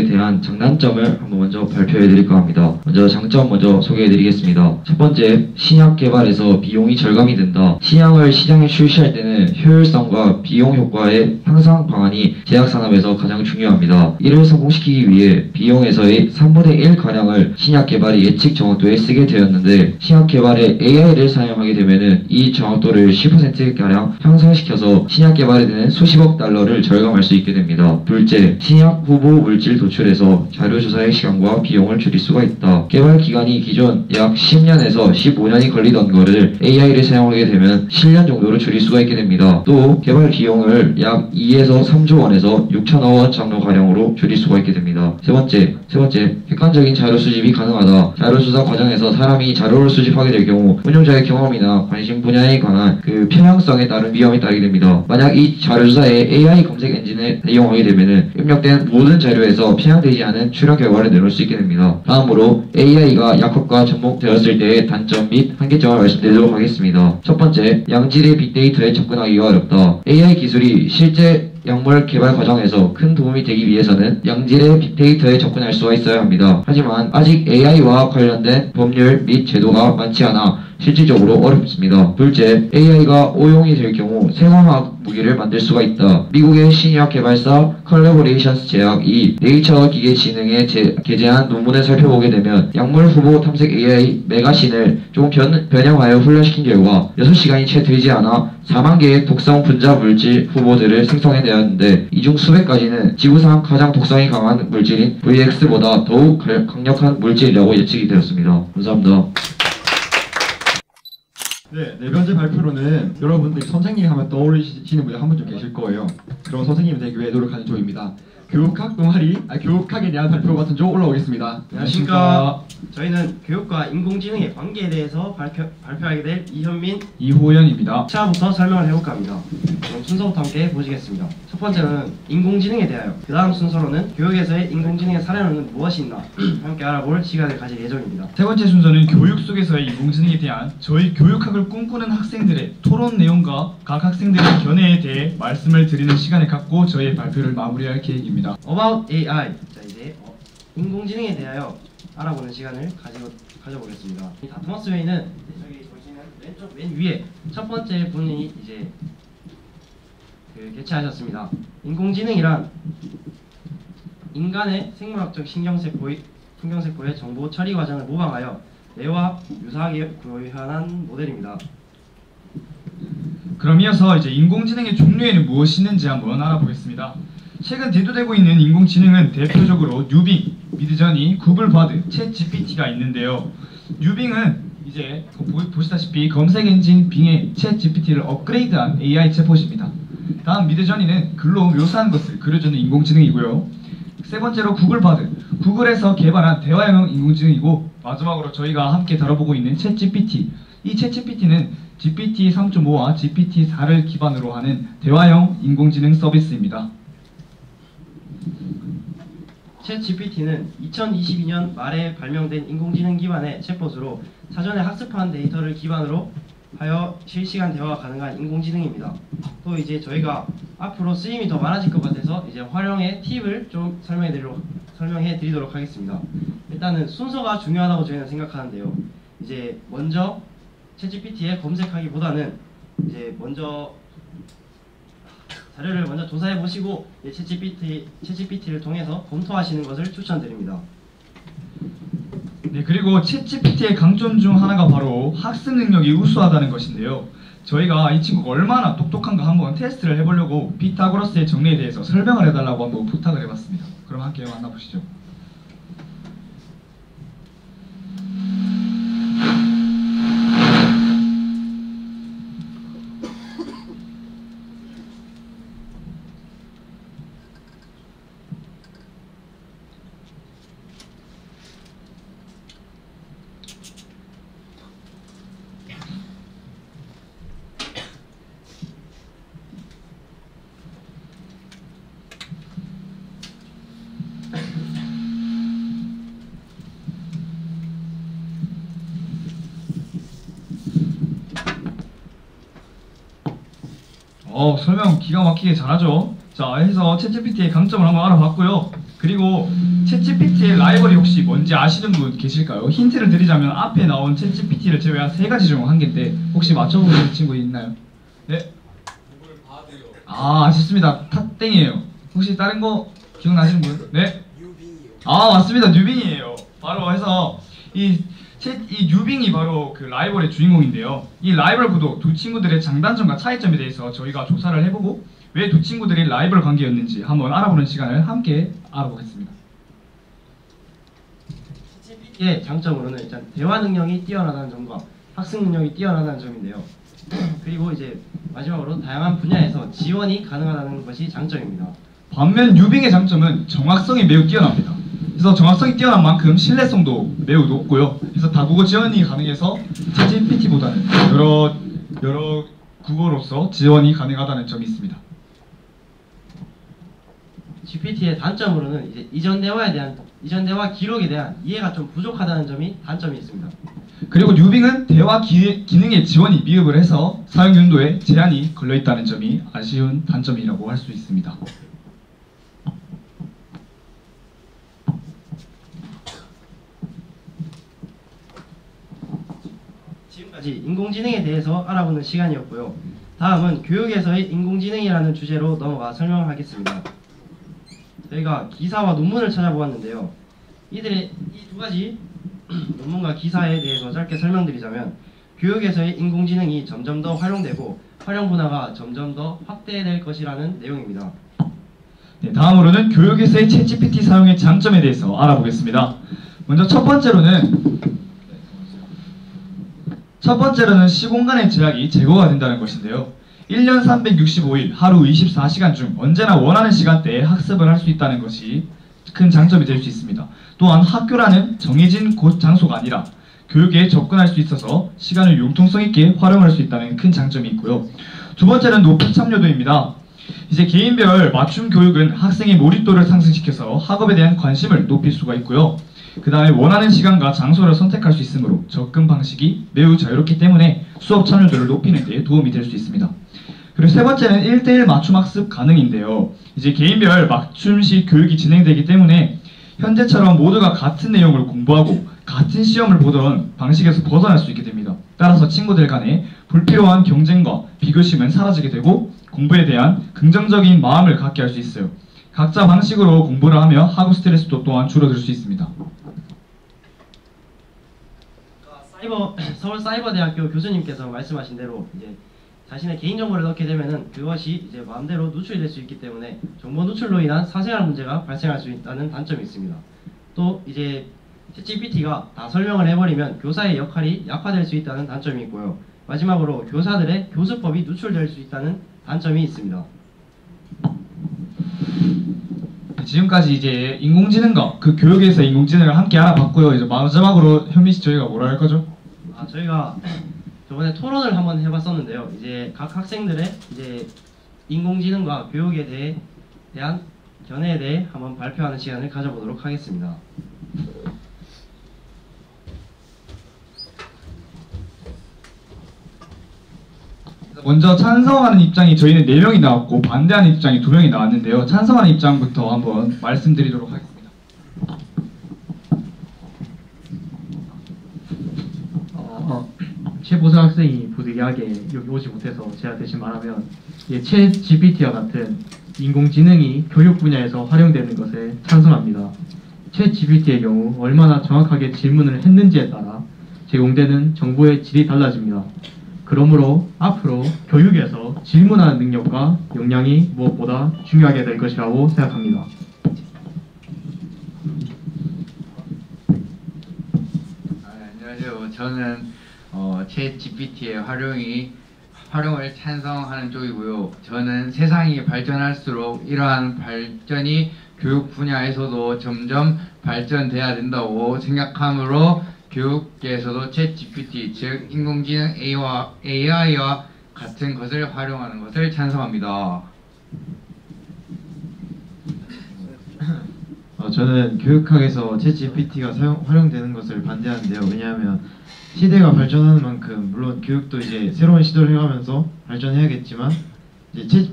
대한 장단점을 한번 먼저 발표해 드릴까 합니다. 먼저 장점 먼저 소개해 드리겠습니다. 첫 번째, 신약 개발에서 비용이 절감이 된다. 신약을 시장에 출시할 때는 효율성과 비용 효과의 향상 방안이 제약산업에서 가장 중요합니다. 이를 성공시키기 위해 비용에서의 3분의 1가량을 신약 개발의 예측 정확도에 쓰게 되었는데 신약 개발에 AI를 사용하게 되면은 이 정확도를 10%가량 향상시켜서 신약 개발에 드는 수십억 달러를 절감할 수 있게 됩니다. 둘째, 신약 후보 물질 도출에서 자료조사의 시간과 비용을 줄일 수가 있다. 개발 기간이 기존 약 10년에서 15년이 걸리던 거를 AI를 사용하게 되면 7년 정도로 줄일 수가 있게 됩니다. 또 개발 비용을 약 2에서 3조 원에서 6천억 원 정도 가량으로 줄일 수가 있게 됩니다. 세 번째, 객관적인 자료 수집이 가능하다. 자료조사 과정에서 사람이 자료를 수집하게 될 경우 운용자의 경험이나 관심 분야에 관한 편향성에 따른 위험이 따르게 됩니다. 만약 이 자료조사에 AI 검색 엔진을 이용하게 되면은 입력된 모든 자료에서 편향되지 않은 출력 결과를 내놓을 수 있게 됩니다. 다음으로 AI가 약학과 접목되었을 때의 단점 및 한계점을 말씀드리도록 하겠습니다. 첫 번째, 양질의 빅데이터에 접근하기가 어렵다. AI 기술이 실제 약물 개발 과정에서 큰 도움이 되기 위해서는 양질의 빅데이터에 접근할 수가 있어야 합니다. 하지만 아직 AI와 관련된 법률 및 제도가 많지 않아 실질적으로 어렵습니다. 둘째, AI가 오용이 될 경우 생화학 무기를 만들 수가 있다. 미국의 신약 개발사 컬래보레이션스 제약이 네이처 기계지능에 게재한 논문을 살펴보게 되면 약물 후보 탐색 AI 메가신을 조금 변형하여 훈련시킨 결과 6시간이 채 되지 않아 4만 개의 독성 분자 물질 후보들을 생성해내었는데 이 중 수백 가지는 지구상 가장 독성이 강한 물질인 VX보다 더욱 강력한 물질이라고 예측이 되었습니다. 감사합니다. 네 번째 발표로는 여러분들이 선생님 하면 떠오르시는 분이 한 분 좀 계실 거예요. 그럼 선생님이 되기 위해 노력하는 조입니다. 교육학 동아리, 교육학에 대한 발표 같은 조 올라오겠습니다. 안녕하십니까. 저희는 교육과 인공지능의 관계에 대해서 발표하게 될 이현민, 이호연입니다. 차부터 설명을 해볼까 합니다. 그럼 순서부터 함께 보시겠습니다. 첫 번째는 인공지능에 대하여, 그 다음 순서로는 교육에서의 인공지능의 사례는 무엇이 있나 함께 알아볼 시간을 가질 예정입니다. 세 번째 순서는 교육 속에서의 인공지능에 대한 저희 교육학을 꿈꾸는 학생들의 토론 내용과 각 학생들의 견해에 대해 말씀을 드리는 시간을 갖고 저희의 발표를 마무리할 계획입니다. About AI. 자, 이제 인공지능에 대하여 알아보는 시간을 가져보겠습니다. 이 토마스 웨이는 저기 보시는 왼쪽 맨 위에 첫 번째 분이 이제 개최하셨습니다. 인공지능이란 인간의 생물학적 신경세포의 풍경세포의 정보 처리 과정을 모방하여 뇌와 유사하게 구현한 모델입니다. 그럼 이어서 이제 인공지능의 종류에는 무엇이 있는지 한번 알아보겠습니다. 최근 대두되고 있는 인공지능은 대표적으로 뉴빙, 미드저니, 구글 바드, 챗 GPT가 있는데요. 뉴빙은 이제 보시다시피 검색 엔진 빙의 챗 GPT를 업그레이드한 AI 챗봇입니다. 다음 미드저니는 글로 묘사한 것을 그려주는 인공지능이고요. 세 번째로 구글 바드, 구글에서 개발한 대화형 인공지능이고, 마지막으로 저희가 함께 다뤄보고 있는 챗 GPT. 이 챗 GPT는 GPT 3.5와 GPT 4를 기반으로 하는 대화형 인공지능 서비스입니다. 챗 GPT는 2022년 말에 발명된 인공지능 기반의 챗봇으로 사전에 학습한 데이터를 기반으로 하여 실시간 대화가 가능한 인공지능입니다. 또 이제 저희가 앞으로 쓰임이 더 많아질 것 같아서 이제 활용의 팁을 좀 설명해 드리도록 하겠습니다. 일단은 순서가 중요하다고 저희는 생각하는데요. 이제 먼저 챗 GPT에 검색하기보다는 이제 먼저 자료를 먼저 조사해 보시고 챗 GPT를 통해서 검토하시는 것을 추천드립니다. 네, 그리고 챗 GPT의 강점 중 하나가 바로 학습 능력이 우수하다는 것인데요. 저희가 이 친구가 얼마나 똑똑한가 한번 테스트를 해보려고 피타고라스의 정리에 대해서 설명을 해달라고 한번 부탁을 해봤습니다. 그럼 함께 만나보시죠. 설명 기가 막히게 잘하죠. 자, 해서 챗GPT의 강점을 한번 알아봤고요. 그리고 챗GPT의 라이벌이 혹시 뭔지 아시는 분 계실까요? 힌트를 드리자면 앞에 나온 챗GPT를 제외한 3가지 중 한 개인데 혹시 맞춰보는 친구 있나요? 네? 아, 아쉽습니다. 탑땡이에요. 혹시 다른 거 기억나시는 분? 네? 아, 맞습니다. 뉴빙이에요. 바로 해서 이 뉴빙이 바로 그 라이벌의 주인공인데요. 이 라이벌 구도 두 친구들의 장단점과 차이점에 대해서 저희가 조사를 해보고 왜 두 친구들이 라이벌 관계였는지 한번 알아보는 시간을 함께 알아보겠습니다. GPT의 장점으로는 일단 대화 능력이 뛰어나다는 점과 학습 능력이 뛰어나다는 점인데요. 그리고 이제 마지막으로 다양한 분야에서 지원이 가능하다는 것이 장점입니다. 반면 뉴빙의 장점은 정확성이 매우 뛰어납니다. 그래서 정확성이 뛰어난 만큼 신뢰성도 매우 높고요. 그래서 다국어 지원이 가능해서 챗GPT보다는 여러 국어로서 지원이 가능하다는 점이 있습니다. GPT의 단점으로는 이제 이전 대화 기록에 대한 이해가 좀 부족하다는 점이 단점이 있습니다. 그리고 뉴빙은 대화 기능의 지원이 미흡을 해서 사용 연도에 제한이 걸려 있다는 점이 아쉬운 단점이라고 할 수 있습니다. 지금까지 인공지능에 대해서 알아보는 시간이었고요. 다음은 교육에서의 인공지능이라는 주제로 넘어가 설명을 하겠습니다. 저희가 기사와 논문을 찾아보았는데요. 이 두 가지 논문과 기사에 대해서 짧게 설명드리자면 교육에서의 인공지능이 점점 더 활용되고 활용 분야가 점점 더 확대될 것이라는 내용입니다. 네, 다음으로는 교육에서의 챗GPT 사용의 장점에 대해서 알아보겠습니다. 먼저 첫 번째로는 시공간의 제약이 제거가 된다는 것인데요. 1년 365일 하루 24시간 중 언제나 원하는 시간대에 학습을 할 수 있다는 것이 큰 장점이 될 수 있습니다. 또한 학교라는 정해진 곳 장소가 아니라 교육에 접근할 수 있어서 시간을 융통성 있게 활용할 수 있다는 큰 장점이 있고요. 두 번째는 높은 참여도입니다. 이제 개인별 맞춤 교육은 학생의 몰입도를 상승시켜서 학업에 대한 관심을 높일 수가 있고요. 그 다음에 원하는 시간과 장소를 선택할 수 있으므로 접근 방식이 매우 자유롭기 때문에 수업 참여도를 높이는 데 도움이 될 수 있습니다. 그리고 세 번째는 1:1 맞춤 학습 가능인데요. 이제 개인별 맞춤식 교육이 진행되기 때문에 현재처럼 모두가 같은 내용을 공부하고 같은 시험을 보던 방식에서 벗어날 수 있게 됩니다. 따라서 친구들 간에 불필요한 경쟁과 비교심은 사라지게 되고 공부에 대한 긍정적인 마음을 갖게 할 수 있어요. 각자 방식으로 공부를 하며 학업 스트레스도 또한 줄어들 수 있습니다. 서울사이버대학교 교수님께서 말씀하신 대로 이제 자신의 개인정보를 넣게 되면은 그것이 이제 마음대로 누출이 될 수 있기 때문에 정보 누출로 인한 사생활 문제가 발생할 수 있다는 단점이 있습니다. 또 이제 챗GPT가 다 설명을 해버리면 교사의 역할이 약화될 수 있다는 단점이 있고요. 마지막으로 교사들의 교수법이 누출될 수 있다는 단점이 있습니다. 지금까지 이제 인공지능과 그 교육에서 인공지능을 함께 알아봤고요. 이제 마지막으로 현민 씨 저희가 뭐라 할 거죠? 저희가 저번에 토론을 한번 해봤었는데요. 이제 각 학생들의 이제 인공지능과 교육에 대한 견해에 대해 한번 발표하는 시간을 가져보도록 하겠습니다. 먼저 찬성하는 입장이 저희는 4명이 나왔고 반대하는 입장이 2명이 나왔는데요. 찬성하는 입장부터 한번 말씀드리도록 하겠습니다. 최보수 학생이 부득이하게 여기 오지 못해서 제가 대신 말하면 챗 GPT와 같은 인공지능이 교육 분야에서 활용되는 것에 찬성합니다. 챗 GPT의 경우 얼마나 정확하게 질문을 했는지에 따라 제공되는 정보의 질이 달라집니다. 그러므로 앞으로 교육에서 질문하는 능력과 역량이 무엇보다 중요하게 될 것이라고 생각합니다. 안녕하세요. 저는 챗 GPT의 활용을 찬성하는 쪽이고요. 저는 세상이 발전할수록 이러한 발전이 교육 분야에서도 점점 발전돼야 된다고 생각하므로 교육계에서도 챗 GPT, 즉 인공지능 AI와 같은 것을 활용하는 것을 찬성합니다. 저는 교육학에서 챗 GPT가 활용되는 것을 반대하는데요. 왜냐하면 시대가 발전하는 만큼 물론 교육도 이제 새로운 시도를 해가면서 발전해야겠지만 이제 챗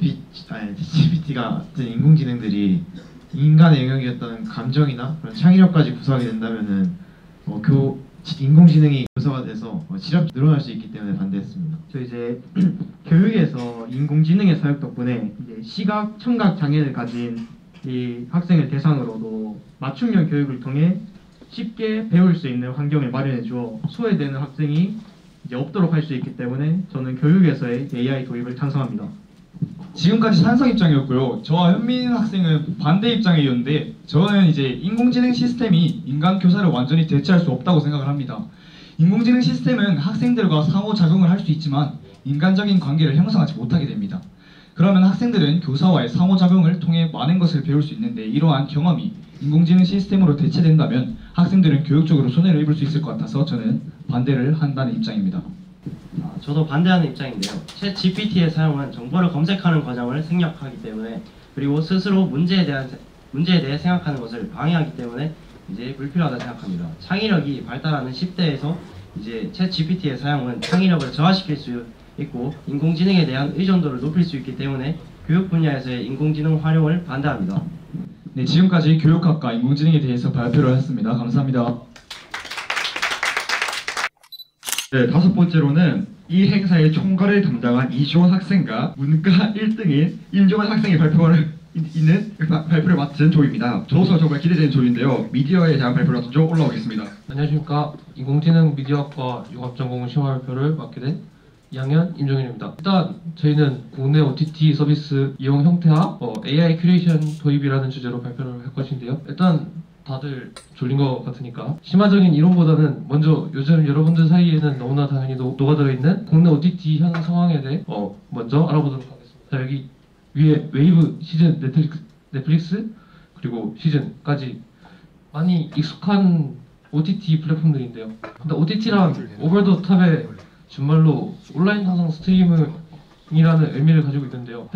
GPT가 같은 인공지능들이 인간의 영역이었던 감정이나 그런 창의력까지 구사하게 된다면은 인공지능이 교사가 돼서 실업 늘어날 수 있기 때문에 반대했습니다. 저 이제 교육에서 인공지능의 사용 덕분에 이제 시각, 청각 장애를 가진 이 학생을 대상으로도 맞춤형 교육을 통해 쉽게 배울 수 있는 환경을 마련해 주어 소외되는 학생이 이제 없도록 할 수 있기 때문에 저는 교육에서의 AI 도입을 찬성합니다. 지금까지 찬성 입장이었고요. 저와 현민 학생은 반대 입장이었는데 저는 이제 인공지능 시스템이 인간 교사를 완전히 대체할 수 없다고 생각을 합니다. 인공지능 시스템은 학생들과 상호작용을 할 수 있지만 인간적인 관계를 형성하지 못하게 됩니다. 그러면 학생들은 교사와의 상호작용을 통해 많은 것을 배울 수 있는데 이러한 경험이 인공지능 시스템으로 대체된다면 학생들은 교육적으로 손해를 입을 수 있을 것 같아서 저는 반대를 한다는 입장입니다. 저도 반대하는 입장인데요. 챗 GPT의 사용은 정보를 검색하는 과정을 생략하기 때문에 그리고 스스로 문제에 대해 생각하는 것을 방해하기 때문에 이제 불필요하다 생각합니다. 창의력이 발달하는 10대에서 이제 챗 GPT의 사용은 창의력을 저하시킬 수 있고 인공지능에 대한 의존도를 높일 수 있기 때문에 교육 분야에서의 인공지능 활용을 반대합니다. 네, 지금까지 교육학과 인공지능에 대해서 발표를 했습니다. 감사합니다. 네, 5번째로는 이 행사의 총괄을 담당한 이주원 학생과 문과 1등인 임종환 학생이 발표를 맡은 조입니다. 저로서 정말 기대되는 조인데요. 미디어에 대한 발표를 먼저 올라오겠습니다. 안녕하십니까. 인공지능 미디어학과 융합전공 심화발표를 맡게 된 2학년 임종윤입니다. 일단 저희는 국내 OTT 서비스 이용 형태와 AI 큐레이션 도입이라는 주제로 발표를 할 것인데요. 일단 다들 졸린 것 같으니까 심화적인 이론보다는 먼저 요즘 여러분들 사이에는 너무나 당연히 녹아들어 있는 국내 OTT 현 상황에 대해 먼저 알아보도록 하겠습니다. 자, 여기 위에 웨이브, 시즌, 넷플릭스 그리고 시즌까지 많이 익숙한 OTT 플랫폼들인데요. 근데 OTT란 오버 더 탑의 준말로 온라인 상성 스트리밍이라는 의미를 가지고 있는데요.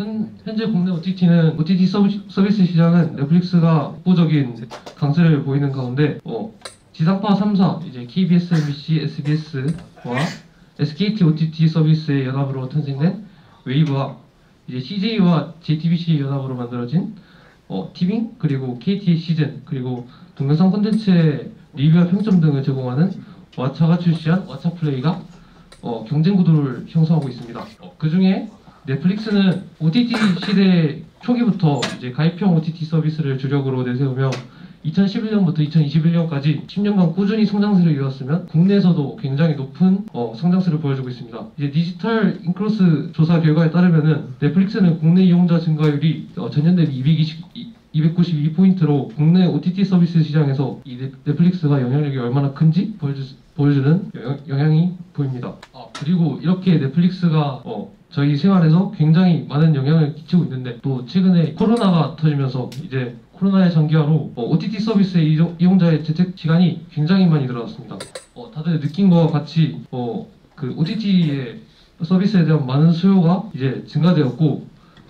현재 국내 OTT 서비스 시장은 넷플릭스가 압도적인 강세를 보이는 가운데 지상파 3사 이제 KBS, MBC, SBS와 SKT OTT 서비스의 연합으로 탄생된 웨이브와 이제 CJ와 JTBC 연합으로 만들어진 티빙 그리고 KT의 시즌 그리고 동영상 콘텐츠의 리뷰와 평점 등을 제공하는 왓챠가 출시한 왓챠플레이가 경쟁 구도를 형성하고 있습니다. 그 중에 넷플릭스는 OTT 시대 초기부터 이제 가입형 OTT 서비스를 주력으로 내세우며 2011년부터 2021년까지 10년간 꾸준히 성장세를 이어왔으면 국내에서도 굉장히 높은 성장세를 보여주고 있습니다. 이제 디지털 인크로스 조사 결과에 따르면은 넷플릭스는 국내 이용자 증가율이 전년 대비 292포인트로 국내 OTT 서비스 시장에서 이 넷플릭스가 영향력이 얼마나 큰지 보여주는 영향이 보입니다. 그리고 이렇게 넷플릭스가 저희 생활에서 굉장히 많은 영향을 끼치고 있는데 또 최근에 코로나가 터지면서 이제 코로나의 장기화로 OTT 서비스의 이용자의 재택 시간이 굉장히 많이 늘어났습니다. 다들 느낀 것과 같이 그 OTT의 서비스에 대한 많은 수요가 이제 증가되었고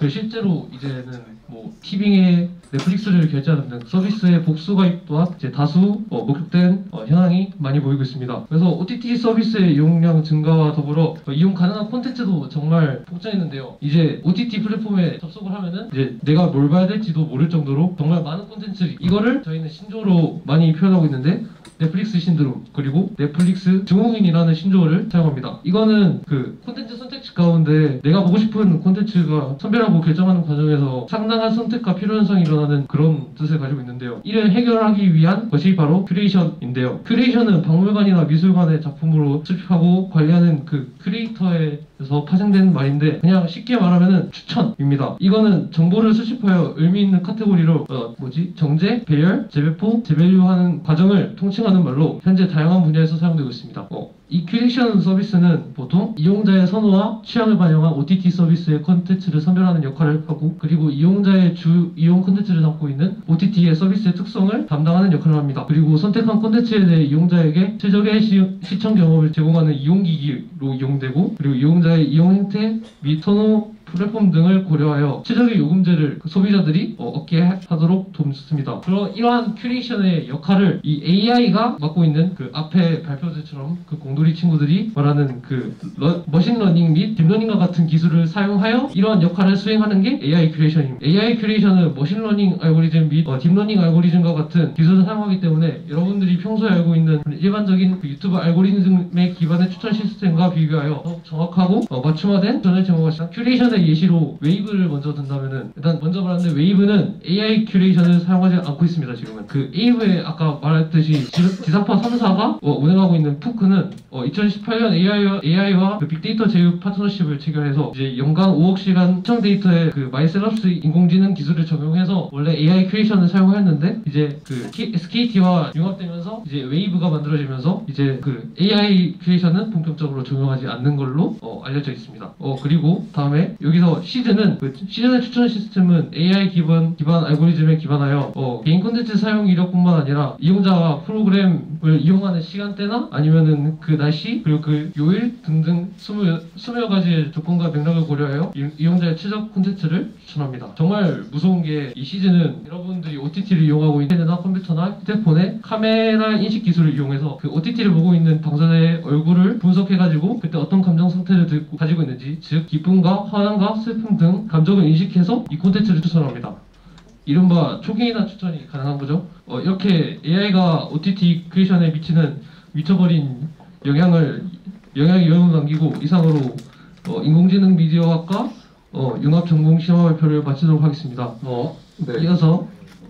실제로 이제는 뭐 티빙에 넷플릭스를 결제하는 등 서비스의 복수 가입 또한 이제 다수 목격된 현황이 많이 보이고 있습니다. 그래서 OTT 서비스의 이용량 증가와 더불어 이용 가능한 콘텐츠도 정말 폭증했는데요. 이제 OTT 플랫폼에 접속을 하면은 이제 내가 뭘 봐야 될지도 모를 정도로 정말 많은 콘텐츠 이거를 저희는 신조어로 많이 표현하고 있는데 넷플릭스 신드롬 그리고 넷플릭스 증후군이라는 신조어를 사용합니다. 이거는 그 콘텐츠 선택지 가운데 내가 보고 싶은 콘텐츠가 선별하고 결정하는 과정에서 상당한 선택과 필요 현상이 일어나는 그런 뜻을 가지고 있는데요. 이를 해결하기 위한 것이 바로 큐레이션인데요. 큐레이션은 박물관이나 미술관의 작품으로 수집하고 관리하는 그 큐레이터에서 파생된 말인데 그냥 쉽게 말하면은 추천입니다. 이거는 정보를 수집하여 의미 있는 카테고리로 정제, 배열, 재배포, 재밸류하는 과정을 통칭하는 말로 현재 다양한 분야에서 사용되고 있습니다. 이 큐레이션 서비스는 보통 이용자의 선호와 취향을 반영한 OTT 서비스의 콘텐츠를 선별하는 역할을 하고 그리고 이용자의 주 이용 콘텐츠를 담고 있는 OTT의 서비스의 특성을 담당하는 역할을 합니다. 그리고 선택한 콘텐츠에 대해 이용자에게 최적의 시청 경험을 제공하는 이용기기로 이용되고 그리고 이용자의 이용 행태 및 선호 플랫폼 등을 고려하여 최적의 요금제를 소비자들이 얻게 하도록 돕습니다. 그런 이러한 큐레이션의 역할을 이 AI가 맡고 있는 그 앞에 발표들처럼 그 공돌이 친구들이 말하는 그 머신러닝 및 딥러닝과 같은 기술을 사용하여 이러한 역할을 수행하는 게 AI 큐레이션입니다. AI 큐레이션은 머신러닝 알고리즘 및 딥러닝 알고리즘과 같은 기술을 사용하기 때문에 여러분들이 평소에 알고 있는 일반적인 그 유튜브 알고리즘에 기반의 추천 시스템과 비교하여 더욱 정확하고 맞춤화된 추천을 제공하시다. 큐레이션의 예시로 웨이브를 먼저 든다면은 일단 먼저 말하는데 웨이브는 AI 큐레이션을 사용하지 않고 있습니다. 지금은 그 웨이브에 아까 말했듯이 지상파 3사가 운영하고 있는 푸크는 2018년 AI와 그 빅데이터 제휴 파트너십을 체결해서 이제 연간 5억 시간 시청 데이터에 그 마이셀럽스 인공지능 기술을 적용해서 원래 AI 큐레이션을 사용했는데 이제 그 SKT와 융합되면서 이제 웨이브가 만들어지면서 이제 그 AI 큐레이션은 본격적으로 적용하지 않는 걸로 알려져 있습니다. 그리고 다음에 여기서 시즌의 추천 시스템은 AI 기반 알고리즘에 기반하여 개인 콘텐츠 사용 이력뿐만 아니라 이용자가 프로그램을 이용하는 시간대나 아니면은 그 날씨 그리고 그 요일 등등 20여 가지의 조건과 맥락을 고려하여 이용자의 최적 콘텐츠를 추천합니다. 정말 무서운 게 이 시즌은 여러분들이 OTT를 이용하고 있는 컴퓨터나 휴대폰의 카메라 인식 기술을 이용해서 그 OTT를 보고 있는 당사자의 얼굴을 분석해가지고 그때 어떤 감정 상태를 가지고 있는지 즉 기쁨과 화난과 슬픔 등 감정을 인식해서 이 콘텐츠를 추천합니다. 이른바 초기이나 추천이 가능한 거죠. 이렇게 AI가 OTT 크리에이션에 미치는 미쳐버린 영향을 남기고 이상으로 인공지능 미디어학과 융합전공 실험 발표를 마치도록 하겠습니다. 네.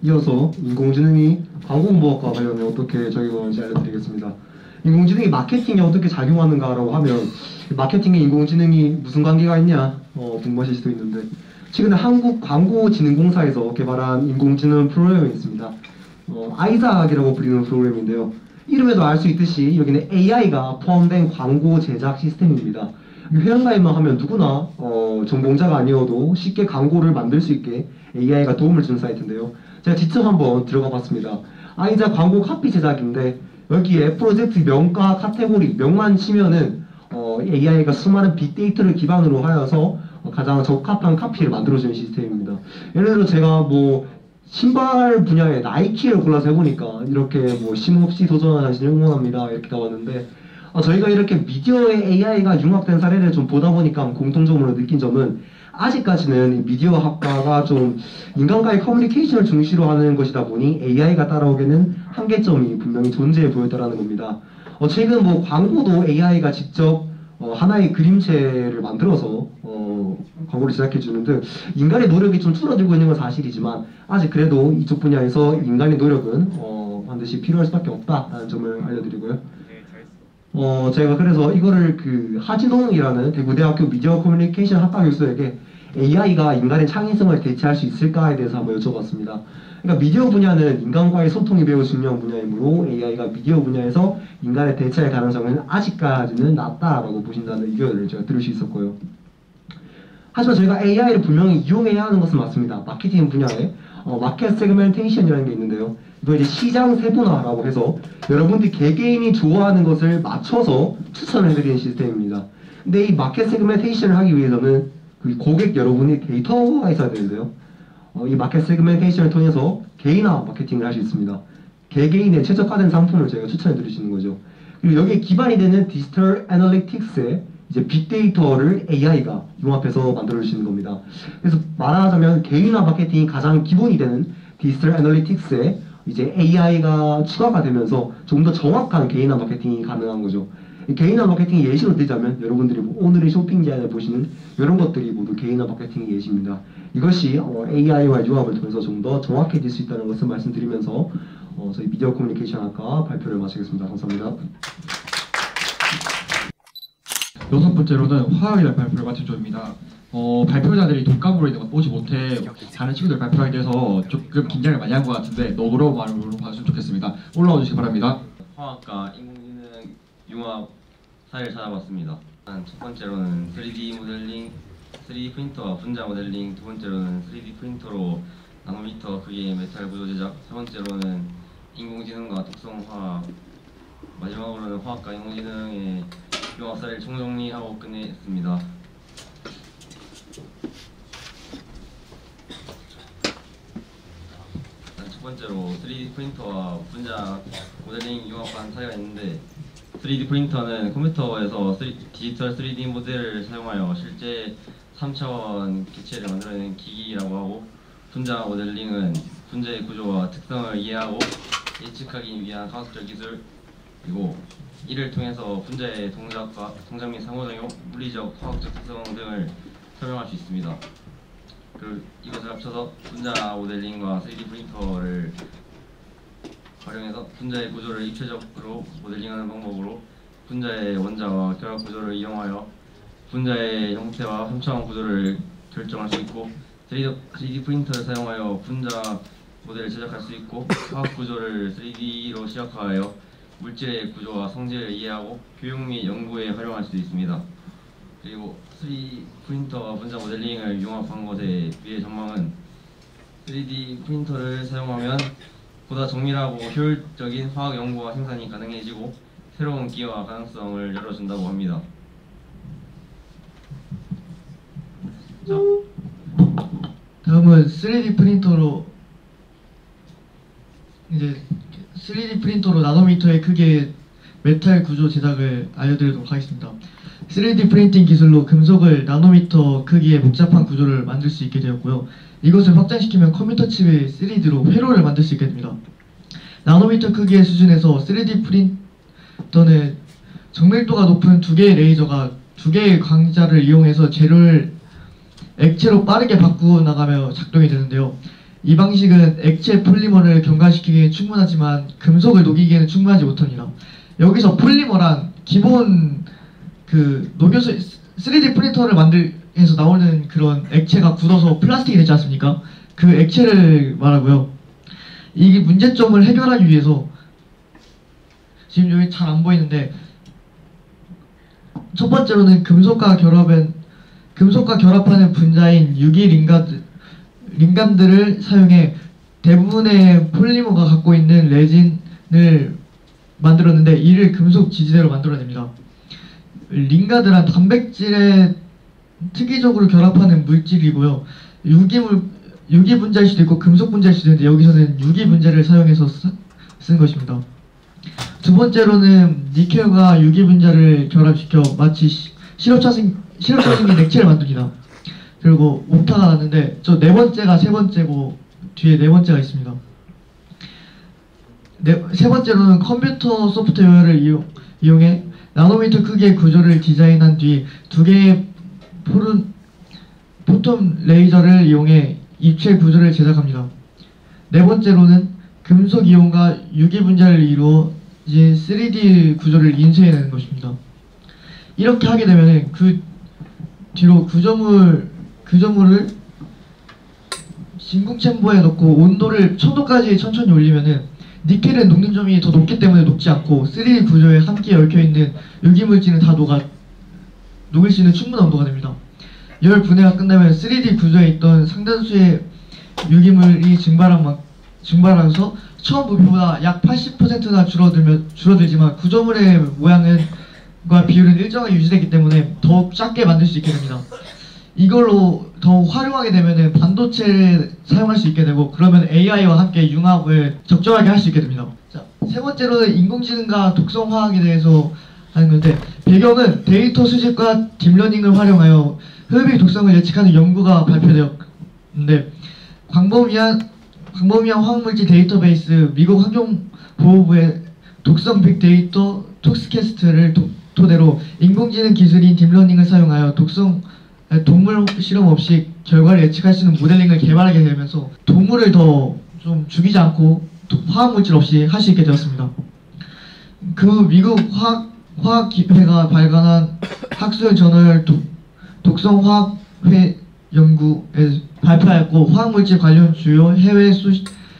이어서 인공지능이 광고홍보학과 관련해 어떻게 적용하는지 알려드리겠습니다. 인공지능이 마케팅에 어떻게 작용하는가라고 하면 마케팅에 인공지능이 무슨 관계가 있냐 궁금하실 수도 있는데 최근에 한국광고진흥공사에서 개발한 인공지능 프로그램이 있습니다. 아이작이라고 불리는 프로그램인데요. 이름에도 알 수 있듯이 여기는 AI가 포함된 광고 제작 시스템입니다. 회원가입만 하면 누구나 전공자가 아니어도 쉽게 광고를 만들 수 있게 AI가 도움을 주는 사이트인데요. 제가 직접 한번 들어가 봤습니다. 아이작 광고 카피 제작인데 여기에 프로젝트 명과 카테고리 명만 치면은 AI가 수많은 빅데이터를 기반으로 하여서 가장 적합한 카피를 만들어주는 시스템입니다. 예를 들어 제가 뭐 신발 분야에 나이키를 골라서 해보니까 이렇게 뭐 쉼없이 도전하시는 응원합니다 이렇게 나왔는데 저희가 이렇게 미디어에 AI가 융합된 사례를 좀 보다 보니까 공통적으로 느낀 점은 아직까지는 미디어 학과가 좀 인간과의 커뮤니케이션을 중시로 하는 것이다 보니 AI가 따라오기에는 한계점이 분명히 존재해 보였다라는 겁니다. 최근 뭐 광고도 AI가 직접 하나의 그림체를 만들어서 광고를 제작해주는 등 인간의 노력이 좀 줄어들고 있는 건 사실이지만 아직 그래도 이쪽 분야에서 인간의 노력은 반드시 필요할 수밖에 없다라는 점을 알려드리고요. 제가 그래서 이거를 그 하진홍이라는 대구대학교 미디어 커뮤니케이션 학과 교수에게 AI가 인간의 창의성을 대체할 수 있을까에 대해서 한번 여쭤봤습니다. 그러니까 미디어 분야는 인간과의 소통이 매우 중요한 분야이므로 AI가 미디어 분야에서 인간의 대체할 가능성은 아직까지는 낮다라고 보신다는 의견을 제가 들을 수 있었고요. 하지만 저희가 AI를 분명히 이용해야 하는 것은 맞습니다. 마케팅 분야에 마켓 세그멘테이션이라는 게 있는데요. 이거 이제 시장 세분화라고 해서 여러분들이 개개인이 좋아하는 것을 맞춰서 추천을 해드리는 시스템입니다. 근데 이 마켓 세그멘테이션을 하기 위해서는 그 고객 여러분이 데이터가 있어야 되는데요. 이 마켓 세그멘테이션을 통해서 개인화 마케팅을 할 수 있습니다. 개개인의 최적화된 상품을 저희가 추천해 드릴 수 있는 거죠. 그리고 여기에 기반이 되는 디지털 애널리틱스에 이제 빅데이터를 AI가 융합해서 만들어 주시는 겁니다. 그래서 말하자면 개인화 마케팅이 가장 기본이 되는 디지털 애널리틱스에 이제 AI가 추가가 되면서 조금 더 정확한 개인화 마케팅이 가능한 거죠. 개인화 마케팅의 예시로 들자면 여러분들이 오늘의 쇼핑 제안을 보시는 이런 것들이 모두 개인화 마케팅의 예시입니다. 이것이 AI와 융합을 통해서 좀 더 정확해질 수 있다는 것을 말씀드리면서 저희 미디어 커뮤니케이션 학과 발표를 마치겠습니다. 감사합니다. 여섯 번째로는 화요일에 발표를 마칠 조입니다. 발표자들이 독감으로 인해 오지 못해 다른 친구들 발표하게 돼서 조금 긴장을 많이 한 것 같은데 너그러운 마음으로 봐주시면 좋겠습니다. 올라와 주시기 바랍니다. 화학과 인공지능 융합 사례를 찾아봤습니다. 첫 번째로는 3D 모델링, 3D 프린터와 분자 모델링, 두 번째로는 3D 프린터로 나노미터 크기의 메탈 구조 제작, 세 번째로는 인공지능과 특성화학, 마지막으로는 화학과 인공지능의 융합 사례를 총정리하고 끝냈습니다. 첫 번째로 3D 프린터와 분자 모델링 융합한 사례가 있는데 3D 프린터는 컴퓨터에서 디지털 3D 모델을 사용하여 실제 3차원 기체를 만들어내는 기기라고 하고 분자 모델링은 분자의 구조와 특성을 이해하고 예측하기 위한 과학적 기술 그리고 이를 통해서 분자의 동작 및 상호작용, 물리적, 화학적 특성 등을 설명할 수 있습니다. 그리고 이것을 합쳐서 분자 모델링과 3D 프린터를 활용해서 분자의 구조를 입체적으로 모델링하는 방법으로 분자의 원자와 결합 구조를 이용하여 분자의 형태와 3차원 구조를 결정할 수 있고 3D 프린터를 사용하여 분자 모델을 제작할 수 있고 화학 구조를 3D로 시각화하여 물질의 구조와 성질을 이해하고 교육 및 연구에 활용할 수 있습니다. 그리고 3D 프린터와 분자 모델링을 융합한 것의 미래 전망은 3D 프린터를 사용하면 보다 정밀하고 효율적인 화학 연구와 생산이 가능해지고 새로운 기회와 가능성을 열어준다고 합니다. 다음은 3D 프린터로 이제 3D 프린터로 나노미터의 크기의 메탈 구조 제작을 알려드리도록 하겠습니다. 3D 프린팅 기술로 금속을 나노미터 크기의 복잡한 구조를 만들 수 있게 되었고요. 이것을 확장시키면 컴퓨터 칩의 3D로 회로를 만들 수 있게 됩니다. 나노미터 크기의 수준에서 3D 프린터는 정밀도가 높은 두 개의 레이저가 두 개의 광자를 이용해서 재료를 액체로 빠르게 바꾸어 나가며 작동이 되는데요. 이 방식은 액체 폴리머를 경과시키기에 충분하지만 금속을 녹이기에는 충분하지 못합니다. 여기서 폴리머란 기본 그 녹여서 3D 프린터를 만들면서 나오는 그런 액체가 굳어서 플라스틱이 되지 않습니까? 그 액체를 말하고요. 이 문제점을 해결하기 위해서 지금 여기 잘 안 보이는데 첫 번째로는 금속과 결합하는 분자인 유기 링간들을 사용해 대부분의 폴리머가 갖고 있는 레진을 만들었는데 이를 금속 지지대로 만들어냅니다. 링가드란 단백질에 특이적으로 결합하는 물질이고요. 유기 분자일 수도 있고 금속 분자일 수도 있는데 여기서는 유기 분자를 사용해서 쓴 것입니다. 두 번째로는 니켈과 유기 분자를 결합시켜 마치 시럽차 생긴 액체를 만듭니다. 그리고 오타가 났는데 저 네 번째가 세 번째고 뒤에 네 번째가 있습니다. 세 번째로는 컴퓨터 소프트웨어를 이용해 나노미터 크기의 구조를 디자인한 뒤 두 개의 포톤 레이저를 이용해 입체 구조를 제작합니다. 네 번째로는 금속 이온과 유기 분자를 이루어진 3D 구조를 인쇄해내는 것입니다. 이렇게 하게 되면 그 뒤로 구조물을 진공 챔버에 넣고 온도를 1000도까지 천천히 올리면은 니켈의 녹는 점이 더 높기 때문에 녹지 않고 3D 구조에 함께 얽혀있는 유기물질은 다 녹을 수 있는 충분한 온도가 됩니다. 열 분해가 끝나면 3D 구조에 있던 상당수의 유기물이 증발하면서 처음 부피보다 약 80%나 줄어들지만 구조물의 모양과 비율은 일정하게 유지되기 때문에 더욱 작게 만들 수 있게 됩니다. 이걸로 더 활용하게 되면 반도체를 사용할 수 있게 되고, 그러면 AI와 함께 융합을 적절하게 할 수 있게 됩니다. 자, 세 번째로는 인공지능과 독성화학에 대해서 하는 건데, 배경은 데이터 수집과 딥러닝을 활용하여 흡입 독성을 예측하는 연구가 발표되었는데, 광범위한 화학물질 데이터베이스 미국 환경보호부의 독성 빅데이터 톡스캐스트를 토대로 인공지능 기술인 딥러닝을 사용하여 동물 실험 없이 결과를 예측할 수 있는 모델링을 개발하게 되면서 동물을 더 좀 죽이지 않고 화학물질 없이 할 수 있게 되었습니다. 그 미국 화학기회가 발간한 학술 저널 독성화학회 연구에 발표하였고, 화학물질 관련 주요 해외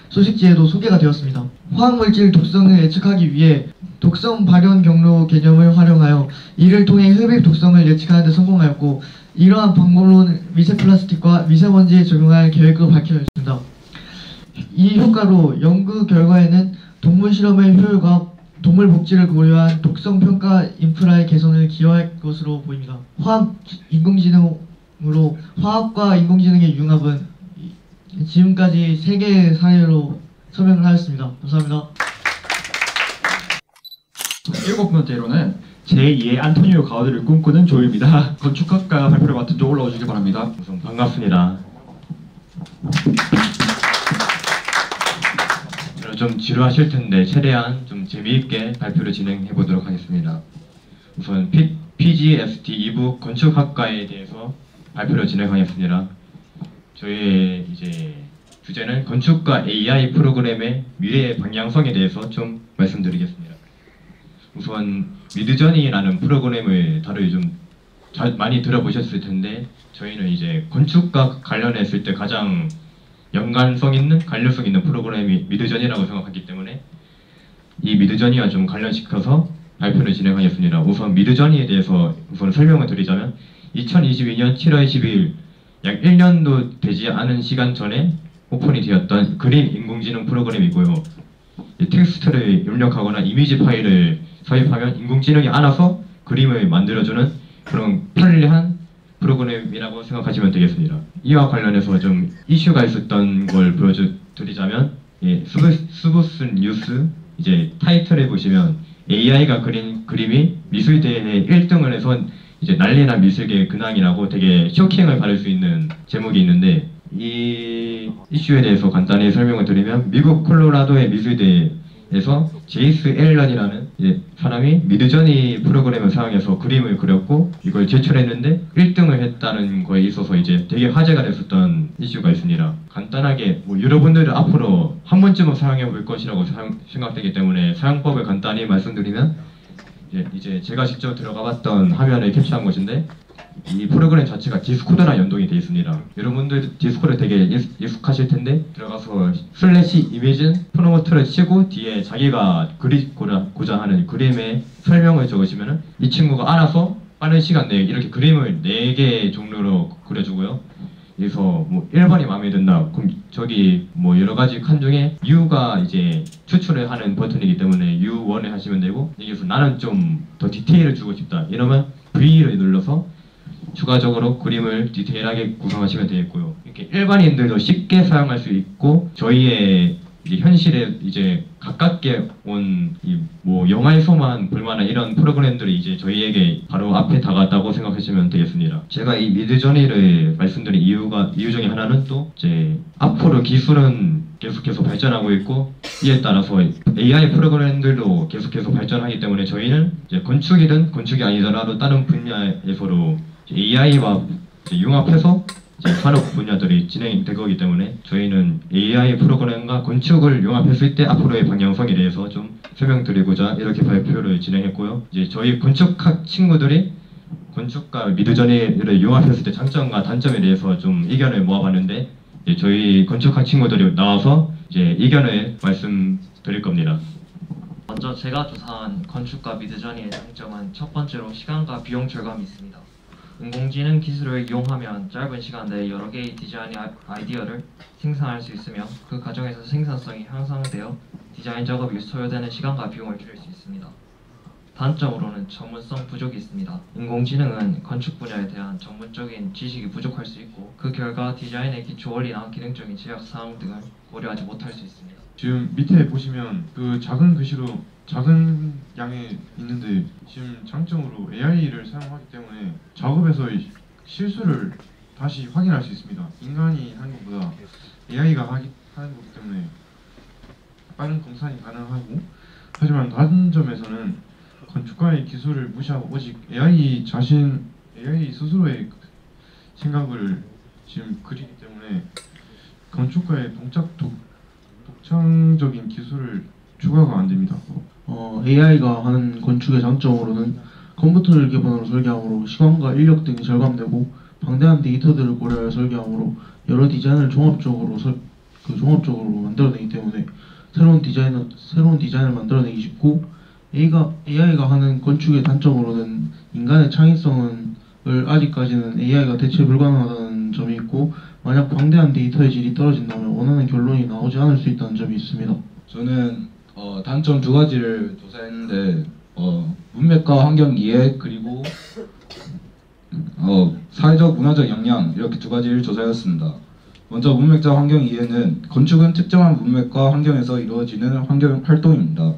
소식지에도 소개가 되었습니다. 화학물질 독성을 예측하기 위해 독성 발현 경로 개념을 활용하여 이를 통해 흡입 독성을 예측하는 데 성공하였고, 이러한 방법로는 미세 플라스틱과 미세먼지에 적용할 계획도 밝혀졌습니다. 이 효과로 연구 결과에는 동물 실험의 효율과 동물 복지를 고려한 독성 평가 인프라의 개선을 기여할 것으로 보입니다. 화학과 인공지능의 융합은 지금까지 3개의 사례로 설명을 하였습니다. 감사합니다. 7번째로는 제2의 안토니오 가우디를 꿈꾸는 조입니다. 건축학과 발표를 맡은 조 올라와 주시기 바랍니다. 우선 반갑습니다. 좀 지루하실 텐데 최대한 좀 재미있게 발표를 진행해 보도록 하겠습니다. 우선 PGST 2부 건축학과에 대해서 발표를 진행하겠습니다. 저희의 이제 주제는 건축과 AI 프로그램의 미래의 방향성에 대해서 좀 말씀드리겠습니다. 우선 미드저니라는 프로그램을 다들 좀 많이 들어보셨을 텐데, 저희는 이제 건축과 관련했을 때 가장 연관성 있는, 관련성 있는 프로그램이 미드저니라고 생각하기 때문에 이 미드저니와 좀 관련시켜서 발표를 진행하겠습니다. 우선 미드저니에 대해서 우선 설명을 드리자면 2022년 7월 12일 약 1년도 되지 않은 시간 전에 오픈이 되었던 그림 인공지능 프로그램이고요. 텍스트를 입력하거나 이미지 파일을 삽입하면 인공지능이 알아서 그림을 만들어주는 그런 편리한 프로그램이라고 생각하시면 되겠습니다. 이와 관련해서 좀 이슈가 있었던 걸 보여드리자면, 스부스 뉴스 이제 타이틀에 보시면 AI가 그린 그림이 미술대회에 1등을 해서 이제 난리나 미술계의 근황이라고 되게 쇼킹을 받을 수 있는 제목이 있는데, 이 이슈에 대해서 간단히 설명을 드리면 미국 콜로라도의 미술대회에서 제이스 앨런이라는 사람이 미드저니 프로그램을 사용해서 그림을 그렸고 이걸 제출했는데 1등을 했다는 거에 있어서 이제 되게 화제가 됐었던 이슈가 있습니다. 간단하게 여러분들은 앞으로 한 번쯤은 사용해 볼 것이라고 생각되기 때문에 사용법을 간단히 말씀드리면, 이제 제가 직접 들어가 봤던 화면을 캡처한 것인데, 이 프로그램 자체가 디스코드랑 연동이 되어 있습니다. 여러분들 디스코드 되게 익숙하실 텐데, 들어가서 슬래시 이미진 프로모트를 치고 뒤에 자기가 그리고자 하는 그림의 설명을 적으시면은 이 친구가 알아서 빠른 시간 내에 이렇게 그림을 4개의 종류로 그려주고요. 그래서 1번이 마음에 든다. 그럼 저기 여러 가지 칸 중에 U가 이제 추출을 하는 버튼이기 때문에 U1을 하시면 되고, 여기서 나는 좀 더 디테일을 주고 싶다 이러면 V를 눌러서 추가적으로 그림을 디테일하게 구성하시면 되겠고요. 이렇게 일반인들도 쉽게 사용할 수 있고, 저희의 이제 현실에 이제 가깝게 온 영화에서만 볼만한 이런 프로그램들이 이제 저희에게 바로 앞에 다가왔다고 생각하시면 되겠습니다. 제가 이 미드저니를 말씀드린 이유 중에 하나는 또 이제 앞으로 기술은 계속해서 발전하고 있고, 이에 따라서 AI 프로그램들도 계속해서 발전하기 때문에 저희는 이제 건축이든 건축이 아니더라도 다른 분야에서도 AI와 융합해서 이제 산업 분야들이 진행될 거기 때문에 저희는 AI 프로그램과 건축을 융합했을 때 앞으로의 방향성에 대해서 좀 설명드리고자 이렇게 발표를 진행했고요. 이제 저희 건축학 친구들이 건축과 미드저니를 융합했을 때 장점과 단점에 대해서 좀 의견을 모아봤는데 이제 저희 건축학 친구들이 나와서 이제 의견을 말씀드릴 겁니다. 먼저 제가 조사한 건축과 미드저니의 장점은 첫 번째로 시간과 비용 절감이 있습니다. 인공지능 기술을 이용하면 짧은 시간 내에 여러 개의 디자인 아이디어를 생산할 수 있으며 그 과정에서 생산성이 향상되어 디자인 작업이 소요되는 시간과 비용을 줄일 수 있습니다. 단점으로는 전문성 부족이 있습니다. 인공지능은 건축 분야에 대한 전문적인 지식이 부족할 수 있고 그 결과 디자인의 기초 원리나 기능적인 제약 사항 등을 고려하지 못할 수 있습니다. 지금 밑에 보시면 그 작은 글씨로 작은 양에 있는데 지금 장점으로 AI를 사용하기 때문에 작업에서의 실수를 다시 확인할 수 있습니다. 인간이 하는 것보다 AI가 하는 거기 때문에 빠른 공산이 가능하고, 하지만 단점에서는 건축가의 기술을 무시하고 오직 AI 스스로의 생각을 지금 그리기 때문에 건축가의 독창적인 기술을 추가가 안 됩니다. AI가 하는 건축의 장점으로는 컴퓨터를 기반으로 설계하므로 시간과 인력 등이 절감되고 방대한 데이터들을 고려하여 설계하므로 여러 디자인을 종합적으로 만들어내기 때문에 새로운 디자인을 만들어내기 쉽고, AI가 하는 건축의 단점으로는 인간의 창의성을 아직까지는 AI가 대체 불가능하다는 점이 있고, 만약 방대한 데이터의 질이 떨어진다면 원하는 결론이 나오지 않을 수 있다는 점이 있습니다. 저는 단점 두 가지를 조사했는데 문맥과 환경 이해 그리고 사회적 문화적 역량 이렇게 두 가지를 조사했습니다. 먼저 문맥적 환경 이해는 건축은 특정한 문맥과 환경에서 이루어지는 환경 활동입니다.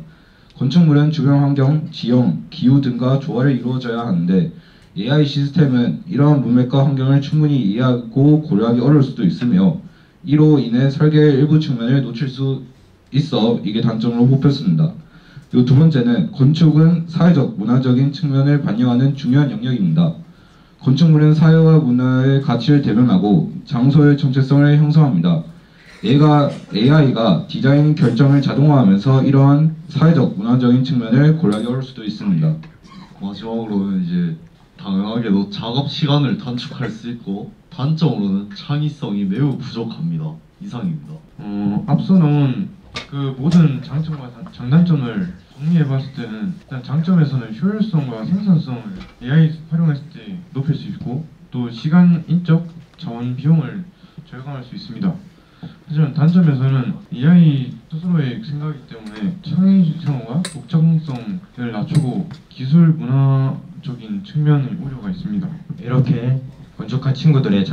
건축물은 주변 환경, 지형, 기후 등과 조화를 이루어져야 하는데 AI 시스템은 이러한 문맥과 환경을 충분히 이해하고 고려하기 어려울 수도 있으며 이로 인해 설계의 일부 측면을 놓칠 수 있어 이게 단점으로 뽑혔습니다. 그리고 두 번째는 건축은 사회적, 문화적인 측면을 반영하는 중요한 영역입니다. 건축물은 사회와 문화의 가치를 대변하고 장소의 정체성을 형성합니다. AI가 디자인 결정을 자동화하면서 이러한 사회적, 문화적인 측면을 고려하기 어려울 수도 있습니다. 마지막으로는 이제 당연하게도 작업 시간을 단축할 수 있고, 단점으로는 창의성이 매우 부족합니다. 이상입니다. 앞서 나온 그 모든 장점과 장단점을 정리해봤을 때는 일단 장점에서는 효율성과 생산성을 AI 활용했을 때 높일 수 있고, 또 시간, 인적, 자원, 비용을 절감할 수 있습니다. 하지만 단점에서는 AI 스스로의 생각이기 때문에 창의성과 독창성을 낮추고 기술 문화적인 측면의 우려가 있습니다. 이렇게 건축학 친구들의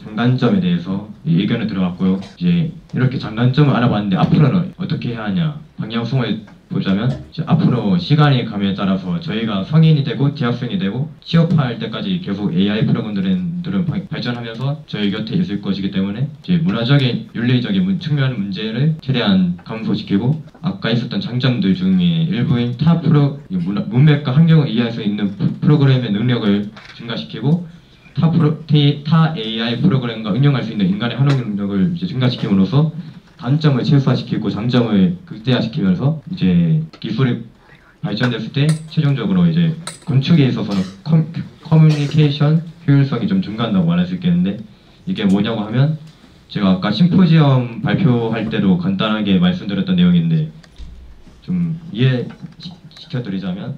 장단점에 대해서 의견을 들어봤고요. 이제 이렇게 장단점을 알아봤는데 앞으로는 어떻게 해야 하냐 방향성을 보자면, 이제 앞으로 시간이 감에 따라서 저희가 성인이 되고 대학생이 되고 취업할 때까지 계속 AI 프로그램들은 발전하면서 저희 곁에 있을 것이기 때문에 이제 문화적인 윤리적인 측면 문제를 최대한 감소시키고, 아까 있었던 장점들 중에 일부인 문맥과 환경을 이해할 수 있는 프로그램의 능력을 증가시키고 타 AI 프로그램과 응용할 수 있는 인간의 활용 능력을 이제 증가시킴으로써 단점을 최소화시키고 장점을 극대화시키면서 이제 기술이 발전됐을 때 최종적으로 이제 건축에 있어서는 커뮤니케이션 효율성이 좀 증가한다고 말할 수 있겠는데, 이게 뭐냐고 하면 제가 아까 심포지엄 발표할 때도 간단하게 말씀드렸던 내용인데 좀 이해시켜드리자면,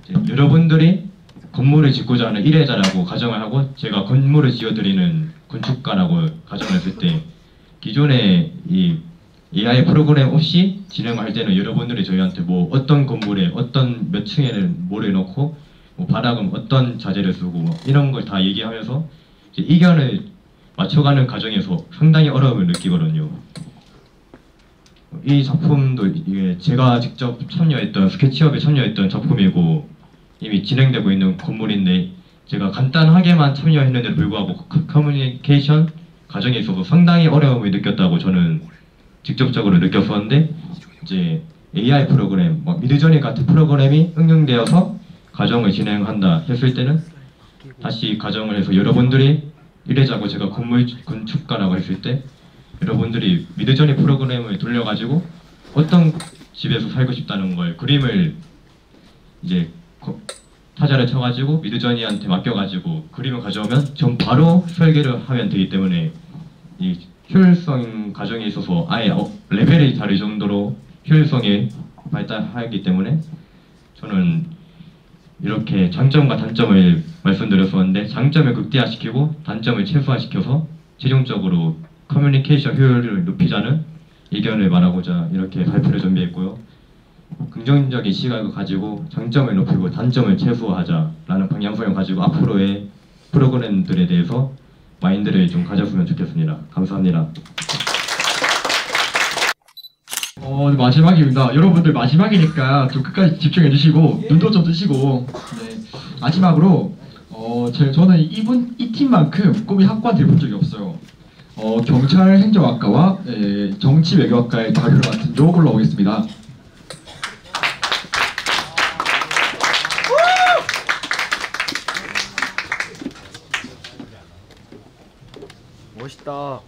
이제 여러분들이 건물을 짓고자 하는 1회자라고 가정을 하고 제가 건물을 지어드리는 건축가라고 가정을 했을 때, 기존의 이 AI 프로그램 없이 진행을 할 때는 여러분들이 저희한테 뭐 어떤 건물에 어떤 몇 층에는 뭐를 넣고 뭐 바닥은 어떤 자재를 쓰고 뭐 이런 걸 다 얘기하면서 이제 의견을 맞춰가는 과정에서 상당히 어려움을 느끼거든요. 이 작품도 이게 제가 직접 참여했던 스케치업에 참여했던 작품이고 이미 진행되고 있는 건물인데, 제가 간단하게만 참여했는데도 불구하고 커뮤니케이션 과정에 있어서 상당히 어려움을 느꼈다고 저는 직접적으로 느꼈었는데, 이제 AI 프로그램, 미드저니 같은 프로그램이 응용되어서 과정을 진행한다 했을 때는 다시 과정을 해서 여러분들이 이래자고 제가 건축가라고 했을 때 여러분들이 미드저니 프로그램을 돌려가지고 어떤 집에서 살고 싶다는 걸 그림을 이제 타자를 쳐가지고 미드저니한테 맡겨가지고 그림을 가져오면 전 바로 설계를 하면 되기 때문에 이 효율성 과정에 있어서 아예 레벨이 다를 정도로 효율성이 발달하기 때문에 저는 이렇게 장점과 단점을 말씀드렸었는데 장점을 극대화시키고 단점을 최소화시켜서 최종적으로 커뮤니케이션 효율을 높이자는 의견을 말하고자 이렇게 발표를 준비했고요. 긍정적인 시각을 가지고 장점을 높이고 단점을 최소화하자라는 방향성을 가지고 앞으로의 프로그램들에 대해서 마인드를 좀 가졌으면 좋겠습니다. 감사합니다. 마지막입니다. 여러분들 마지막이니까 좀 끝까지 집중해 주시고 눈도 좀 뜨시고 네. 마지막으로 저는 이 팀만큼 꿈이 학과 돼본 적이 없어요. 경찰 행정학과와 정치 외교학과의 발표를 맡은 조 올라오겠습니다. 멋있다.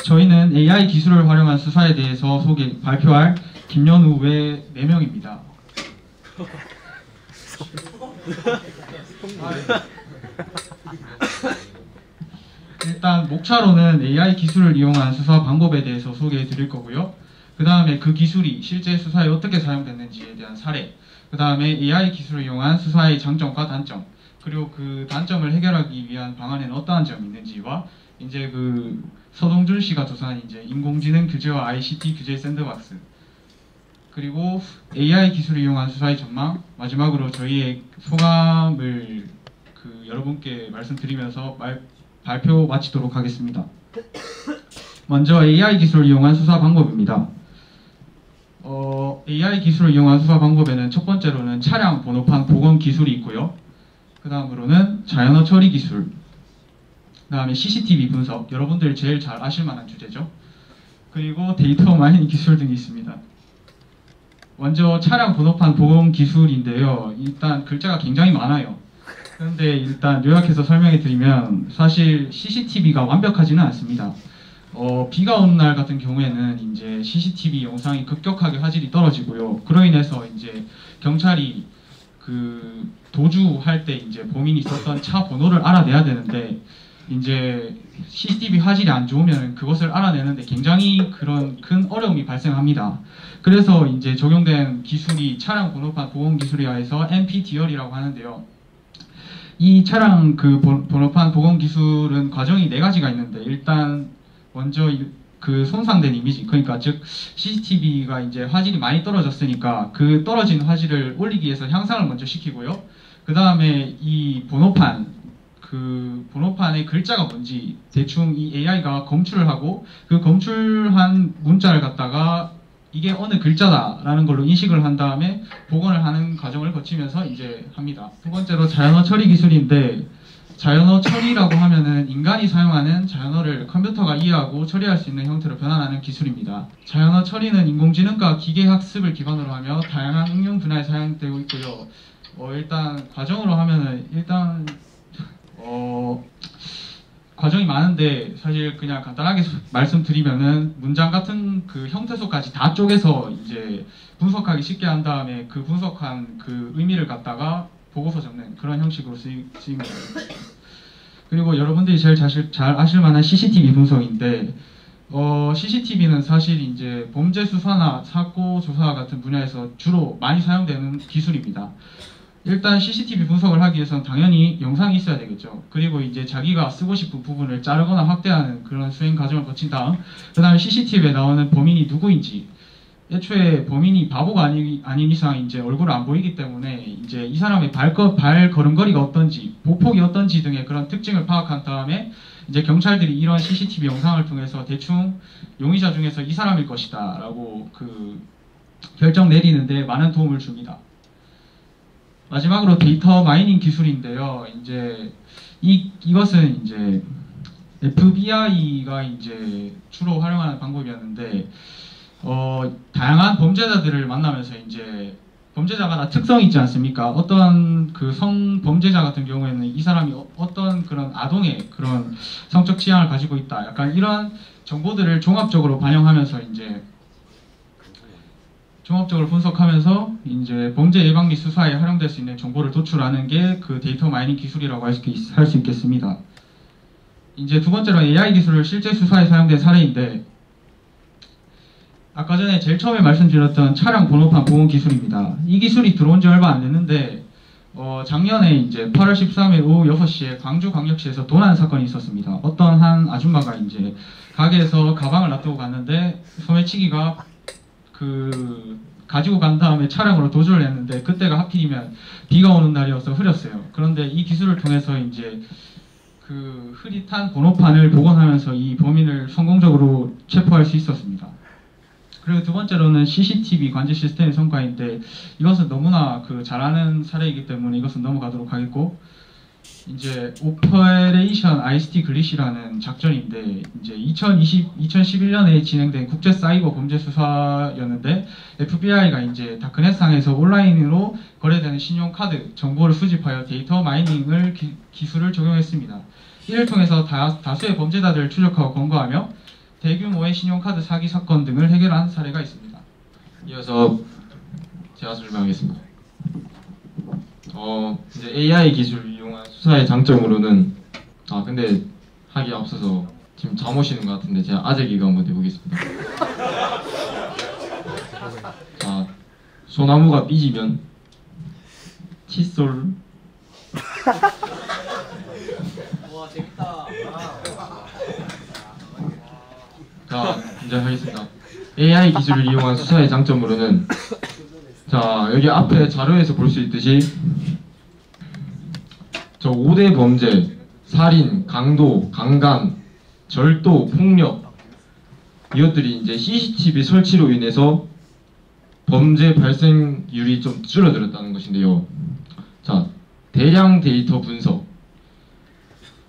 저희는 AI 기술을 활용한 수사에 대해서 발표할 김연우 외 4명입니다. 일단 목차로는 AI 기술을 이용한 수사 방법에 대해서 소개해 드릴 거고요. 그 다음에 그 기술이 실제 수사에 어떻게 사용됐는지에 대한 사례, 그 다음에 AI 기술을 이용한 수사의 장점과 단점, 그리고 그 단점을 해결하기 위한 방안에는 어떠한 점이 있는지와 이제 그 서동준 씨가 조사한 이제 인공지능 규제와 ICT 규제 샌드박스, 그리고 AI 기술을 이용한 수사의 전망, 마지막으로 저희의 소감을 여러분께 말씀드리면서 발표 마치도록 하겠습니다. 먼저 AI 기술을 이용한 수사 방법입니다. AI 기술을 이용한 수사 방법에는 첫 번째로는 차량 번호판 복원 기술이 있고요. 그 다음으로는 자연어 처리 기술, 그 다음에 CCTV 분석, 여러분들 제일 잘 아실 만한 주제죠. 그리고 데이터 마이닝 기술 등이 있습니다. 먼저 차량 번호판 복원 기술인데요. 일단 글자가 굉장히 많아요. 그런데 일단 요약해서 설명해 드리면 사실 CCTV가 완벽하지는 않습니다. 비가 오는 날 같은 경우에는 이제 CCTV 영상이 급격하게 화질이 떨어지고요. 그로 인해서 이제 경찰이 그 도주할 때 이제 범인이 있었던 차 번호를 알아내야 되는데 이제 CCTV 화질이 안 좋으면 그것을 알아내는데 굉장히 그런 큰 어려움이 발생합니다. 그래서 이제 적용된 기술이 차량 번호판 복원 기술에 의해서 NPDL이라고 하는데요. 이 차량 그 번호판 복원 기술은 과정이 4가지가 있는데 일단 먼저 그 손상된 이미지, 그러니까 즉 CCTV가 이제 화질이 많이 떨어졌으니까 그 떨어진 화질을 올리기 위해서 향상을 먼저 시키고요. 그 다음에 이 번호판의 글자가 뭔지 대충 이 AI가 검출을 하고 그 검출한 문자를 갖다가 이게 어느 글자다라는 걸로 인식을 한 다음에 복원을 하는 과정을 거치면서 이제 합니다. 두 번째로 자연어 처리 기술인데 자연어 처리라고 하면은 인간이 사용하는 자연어를 컴퓨터가 이해하고 처리할 수 있는 형태로 변환하는 기술입니다. 자연어 처리는 인공지능과 기계학습을 기반으로 하며 다양한 응용 분야에 사용되고 있고요. 일단 과정으로 하면은 과정이 많은데 사실 그냥 간단하게 말씀드리면은 문장 같은 그 형태소까지 다 쪼개서 이제 분석하기 쉽게 한 다음에 그 분석한 그 의미를 갖다가 보고서 적는 그런 형식으로 쓰입니다. 그리고 여러분들이 제일 잘 아실 만한 CCTV 분석인데 CCTV는 사실 이제 범죄 수사나 사고 조사 같은 분야에서 주로 많이 사용되는 기술입니다. 일단 CCTV 분석을 하기 위해서는 당연히 영상이 있어야 되겠죠. 그리고 이제 자기가 쓰고 싶은 부분을 자르거나 확대하는 그런 수행 과정을 거친 다음 그 다음에 CCTV에 나오는 범인이 누구인지 애초에 범인이 바보가 아닌 이상 이제 얼굴을 안 보이기 때문에 이제 이 사람의 발걸음거리가 어떤지, 보폭이 어떤지 등의 그런 특징을 파악한 다음에 이제 경찰들이 이런 CCTV 영상을 통해서 대충 용의자 중에서 이 사람일 것이다 라고 그 결정 내리는데 많은 도움을 줍니다. 마지막으로 데이터 마이닝 기술인데요. 이제 이것은 이제 FBI가 이제 주로 활용하는 방법이었는데 다양한 범죄자들을 만나면서 이제 범죄자마다 특성이 있지 않습니까? 어떤 그 성범죄자 같은 경우에는 이 사람이 어떤 그런 아동의 그런 성적 취향을 가지고 있다. 약간 이런 정보들을 종합적으로 반영하면서 이제 종합적으로 분석하면서 이제 범죄 예방기 수사에 활용될 수 있는 정보를 도출하는 게 그 데이터 마이닝 기술이라고 할 수 있겠습니다. 이제 두 번째로 AI 기술을 실제 수사에 사용된 사례인데 아까 전에 제일 처음에 말씀드렸던 차량 번호판 보험 기술입니다. 이 기술이 들어온 지 얼마 안 됐는데 작년에 이제 8월 13일 오후 6시에 광주광역시에서 도난 사건이 있었습니다. 어떤 한 아줌마가 이제 가게에서 가방을 놔두고 갔는데 소매치기가 가지고 간 다음에 차량으로 도주를 했는데 그때가 하필이면 비가 오는 날이어서 흐렸어요. 그런데 이 기술을 통해서 이제 그 흐릿한 번호판을 복원하면서 이 범인을 성공적으로 체포할 수 있었습니다. 그리고 두 번째로는 CCTV 관제 시스템의 성과인데 이것은 너무나 잘하는 사례이기 때문에 이것은 넘어가도록 하겠고 이제 오퍼레이션 ICT 글리시라는 작전인데 이제 2011년에 진행된 국제 사이버 범죄 수사였는데 FBI가 이제 다크넷상에서 온라인으로 거래되는 신용카드 정보를 수집하여 데이터 마이닝을 기술을 적용했습니다. 이를 통해서 다수의 범죄자들을 추적하고 검거하며 대규모의 신용카드 사기 사건 등을 해결한 사례가 있습니다. 이어서 제가 설명하겠습니다. 이제 AI 기술을 이용한 수사의 장점으로는 근데 하기에 앞서서 지금 잠오시는 것 같은데 제가 아재기가 한번 해보겠습니다. 자, 소나무가 삐지면 칫솔. 와 재밌다. 자, 이제 하겠습니다. AI 기술을 이용한 수사의 장점으로는 자, 여기 앞에 자료에서 볼 수 있듯이 저 5대 범죄, 살인, 강도, 강간, 절도, 폭력 이것들이 이제 CCTV 설치로 인해서 범죄 발생률이 좀 줄어들었다는 것인데요. 자, 대량 데이터 분석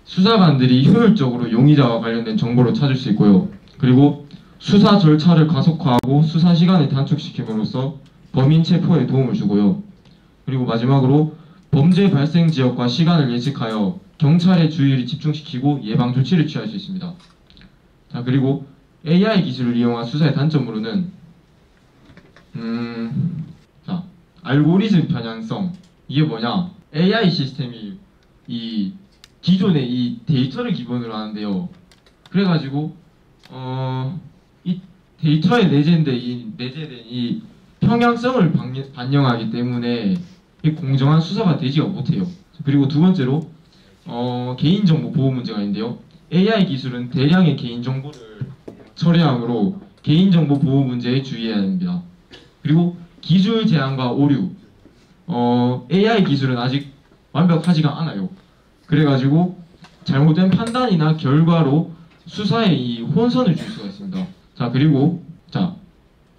수사관들이 효율적으로 용의자와 관련된 정보를 찾을 수 있고요. 그리고 수사 절차를 가속화하고 수사 시간을 단축시킴으로써 범인 체포에 도움을 주고요. 그리고 마지막으로 범죄 발생 지역과 시간을 예측하여 경찰의 주의를 집중시키고 예방 조치를 취할 수 있습니다. 자, 그리고 AI 기술을 이용한 수사의 단점으로는 자, 알고리즘 편향성. 이게 뭐냐? AI 시스템이 이 기존의 이 데이터를 기본으로 하는데요. 그래가지고 이 데이터에 내재된 이 평양성을 반영하기 때문에 공정한 수사가 되지가 못해요. 그리고 두 번째로 개인정보 보호 문제가 있는데요. AI 기술은 대량의 개인정보를 처리하므로 개인정보 보호 문제에 주의해야 합니다. 그리고 기술 제한과 오류. AI 기술은 아직 완벽하지가 않아요. 그래가지고 잘못된 판단이나 결과로 수사에 이 혼선을 줄 수가 있습니다. 자, 그리고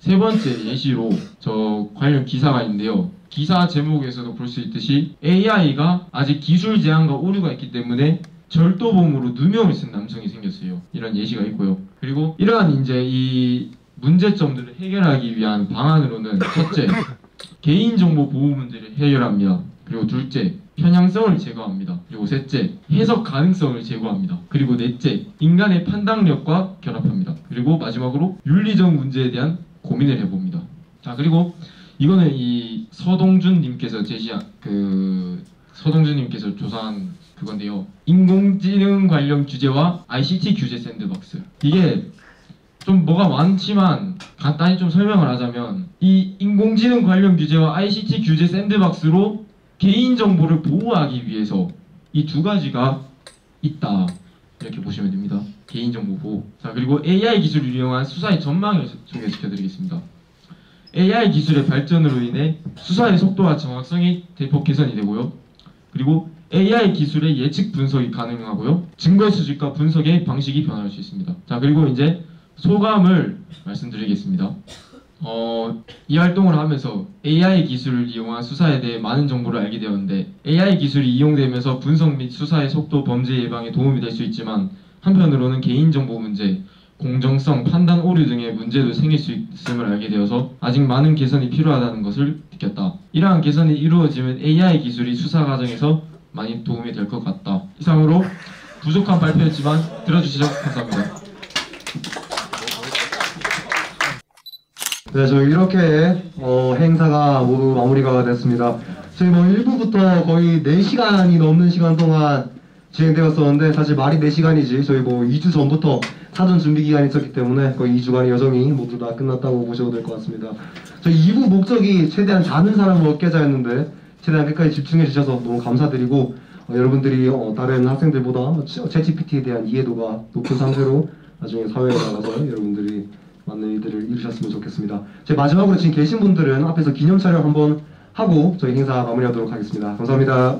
세 번째 예시로 저 관련 기사가 있는데요. 기사 제목에서도 볼 수 있듯이 AI가 아직 기술 제한과 오류가 있기 때문에 절도범으로 누명을 쓴 남성이 생겼어요. 이런 예시가 있고요. 그리고 이러한 이제 이 문제점들을 해결하기 위한 방안으로는 첫째, 개인정보 보호 문제를 해결합니다. 그리고 둘째, 편향성을 제거합니다. 그리고 셋째, 해석 가능성을 제거합니다. 그리고 넷째, 인간의 판단력과 결합합니다. 그리고 마지막으로 윤리적 문제에 대한 고민을 해봅니다. 자, 그리고 이거는 이 서동준님께서 서동준님께서 조사한 그건데요. 인공지능 관련 규제와 ICT 규제 샌드박스. 이게 좀 뭐가 많지만 간단히 좀 설명을 하자면 이 인공지능 관련 규제와 ICT 규제 샌드박스로 개인정보를 보호하기 위해서 이 두 가지가 있다. 이렇게 보시면 됩니다. 개인정보 보호. 자, 그리고 AI 기술을 이용한 수사의 전망을 소개시켜드리겠습니다. AI 기술의 발전으로 인해 수사의 속도와 정확성이 대폭 개선이 되고요. 그리고 AI 기술의 예측 분석이 가능하고요. 증거 수집과 분석의 방식이 변할 수 있습니다. 자, 그리고 이제 소감을 말씀드리겠습니다. 이 활동을 하면서 AI 기술을 이용한 수사에 대해 많은 정보를 알게 되었는데 AI 기술이 이용되면서 분석 및 수사의 속도, 범죄 예방에 도움이 될 수 있지만 한편으로는 개인정보 문제, 공정성, 판단 오류 등의 문제도 생길 수 있음을 알게 되어서 아직 많은 개선이 필요하다는 것을 느꼈다. 이러한 개선이 이루어지면 AI 기술이 수사 과정에서 많이 도움이 될 것 같다. 이상으로 부족한 발표였지만 들어주셔서 감사합니다. 네, 저희 이렇게 행사가 모두 마무리가 됐습니다. 저희 뭐 1부부터 거의 4시간이 넘는 시간 동안 진행되었었는데 사실 말이 4시간이지 저희 뭐 2주 전부터 사전 준비 기간이 있었기 때문에 거의 2주간의 여정이 모두 다 끝났다고 보셔도 될 것 같습니다. 저희 2부 목적이 최대한 자는 사람을 얻게자였는데 최대한 끝까지 집중해 주셔서 너무 감사드리고 여러분들이 다른 학생들보다 챗GPT에 대한 이해도가 높은 상태로 나중에 사회에 나가서 여러분들이 많은 일들을 이루셨으면 좋겠습니다. 제 마지막으로 지금 계신 분들은 앞에서 기념 촬영 한번 하고 저희 행사 마무리하도록 하겠습니다. 감사합니다.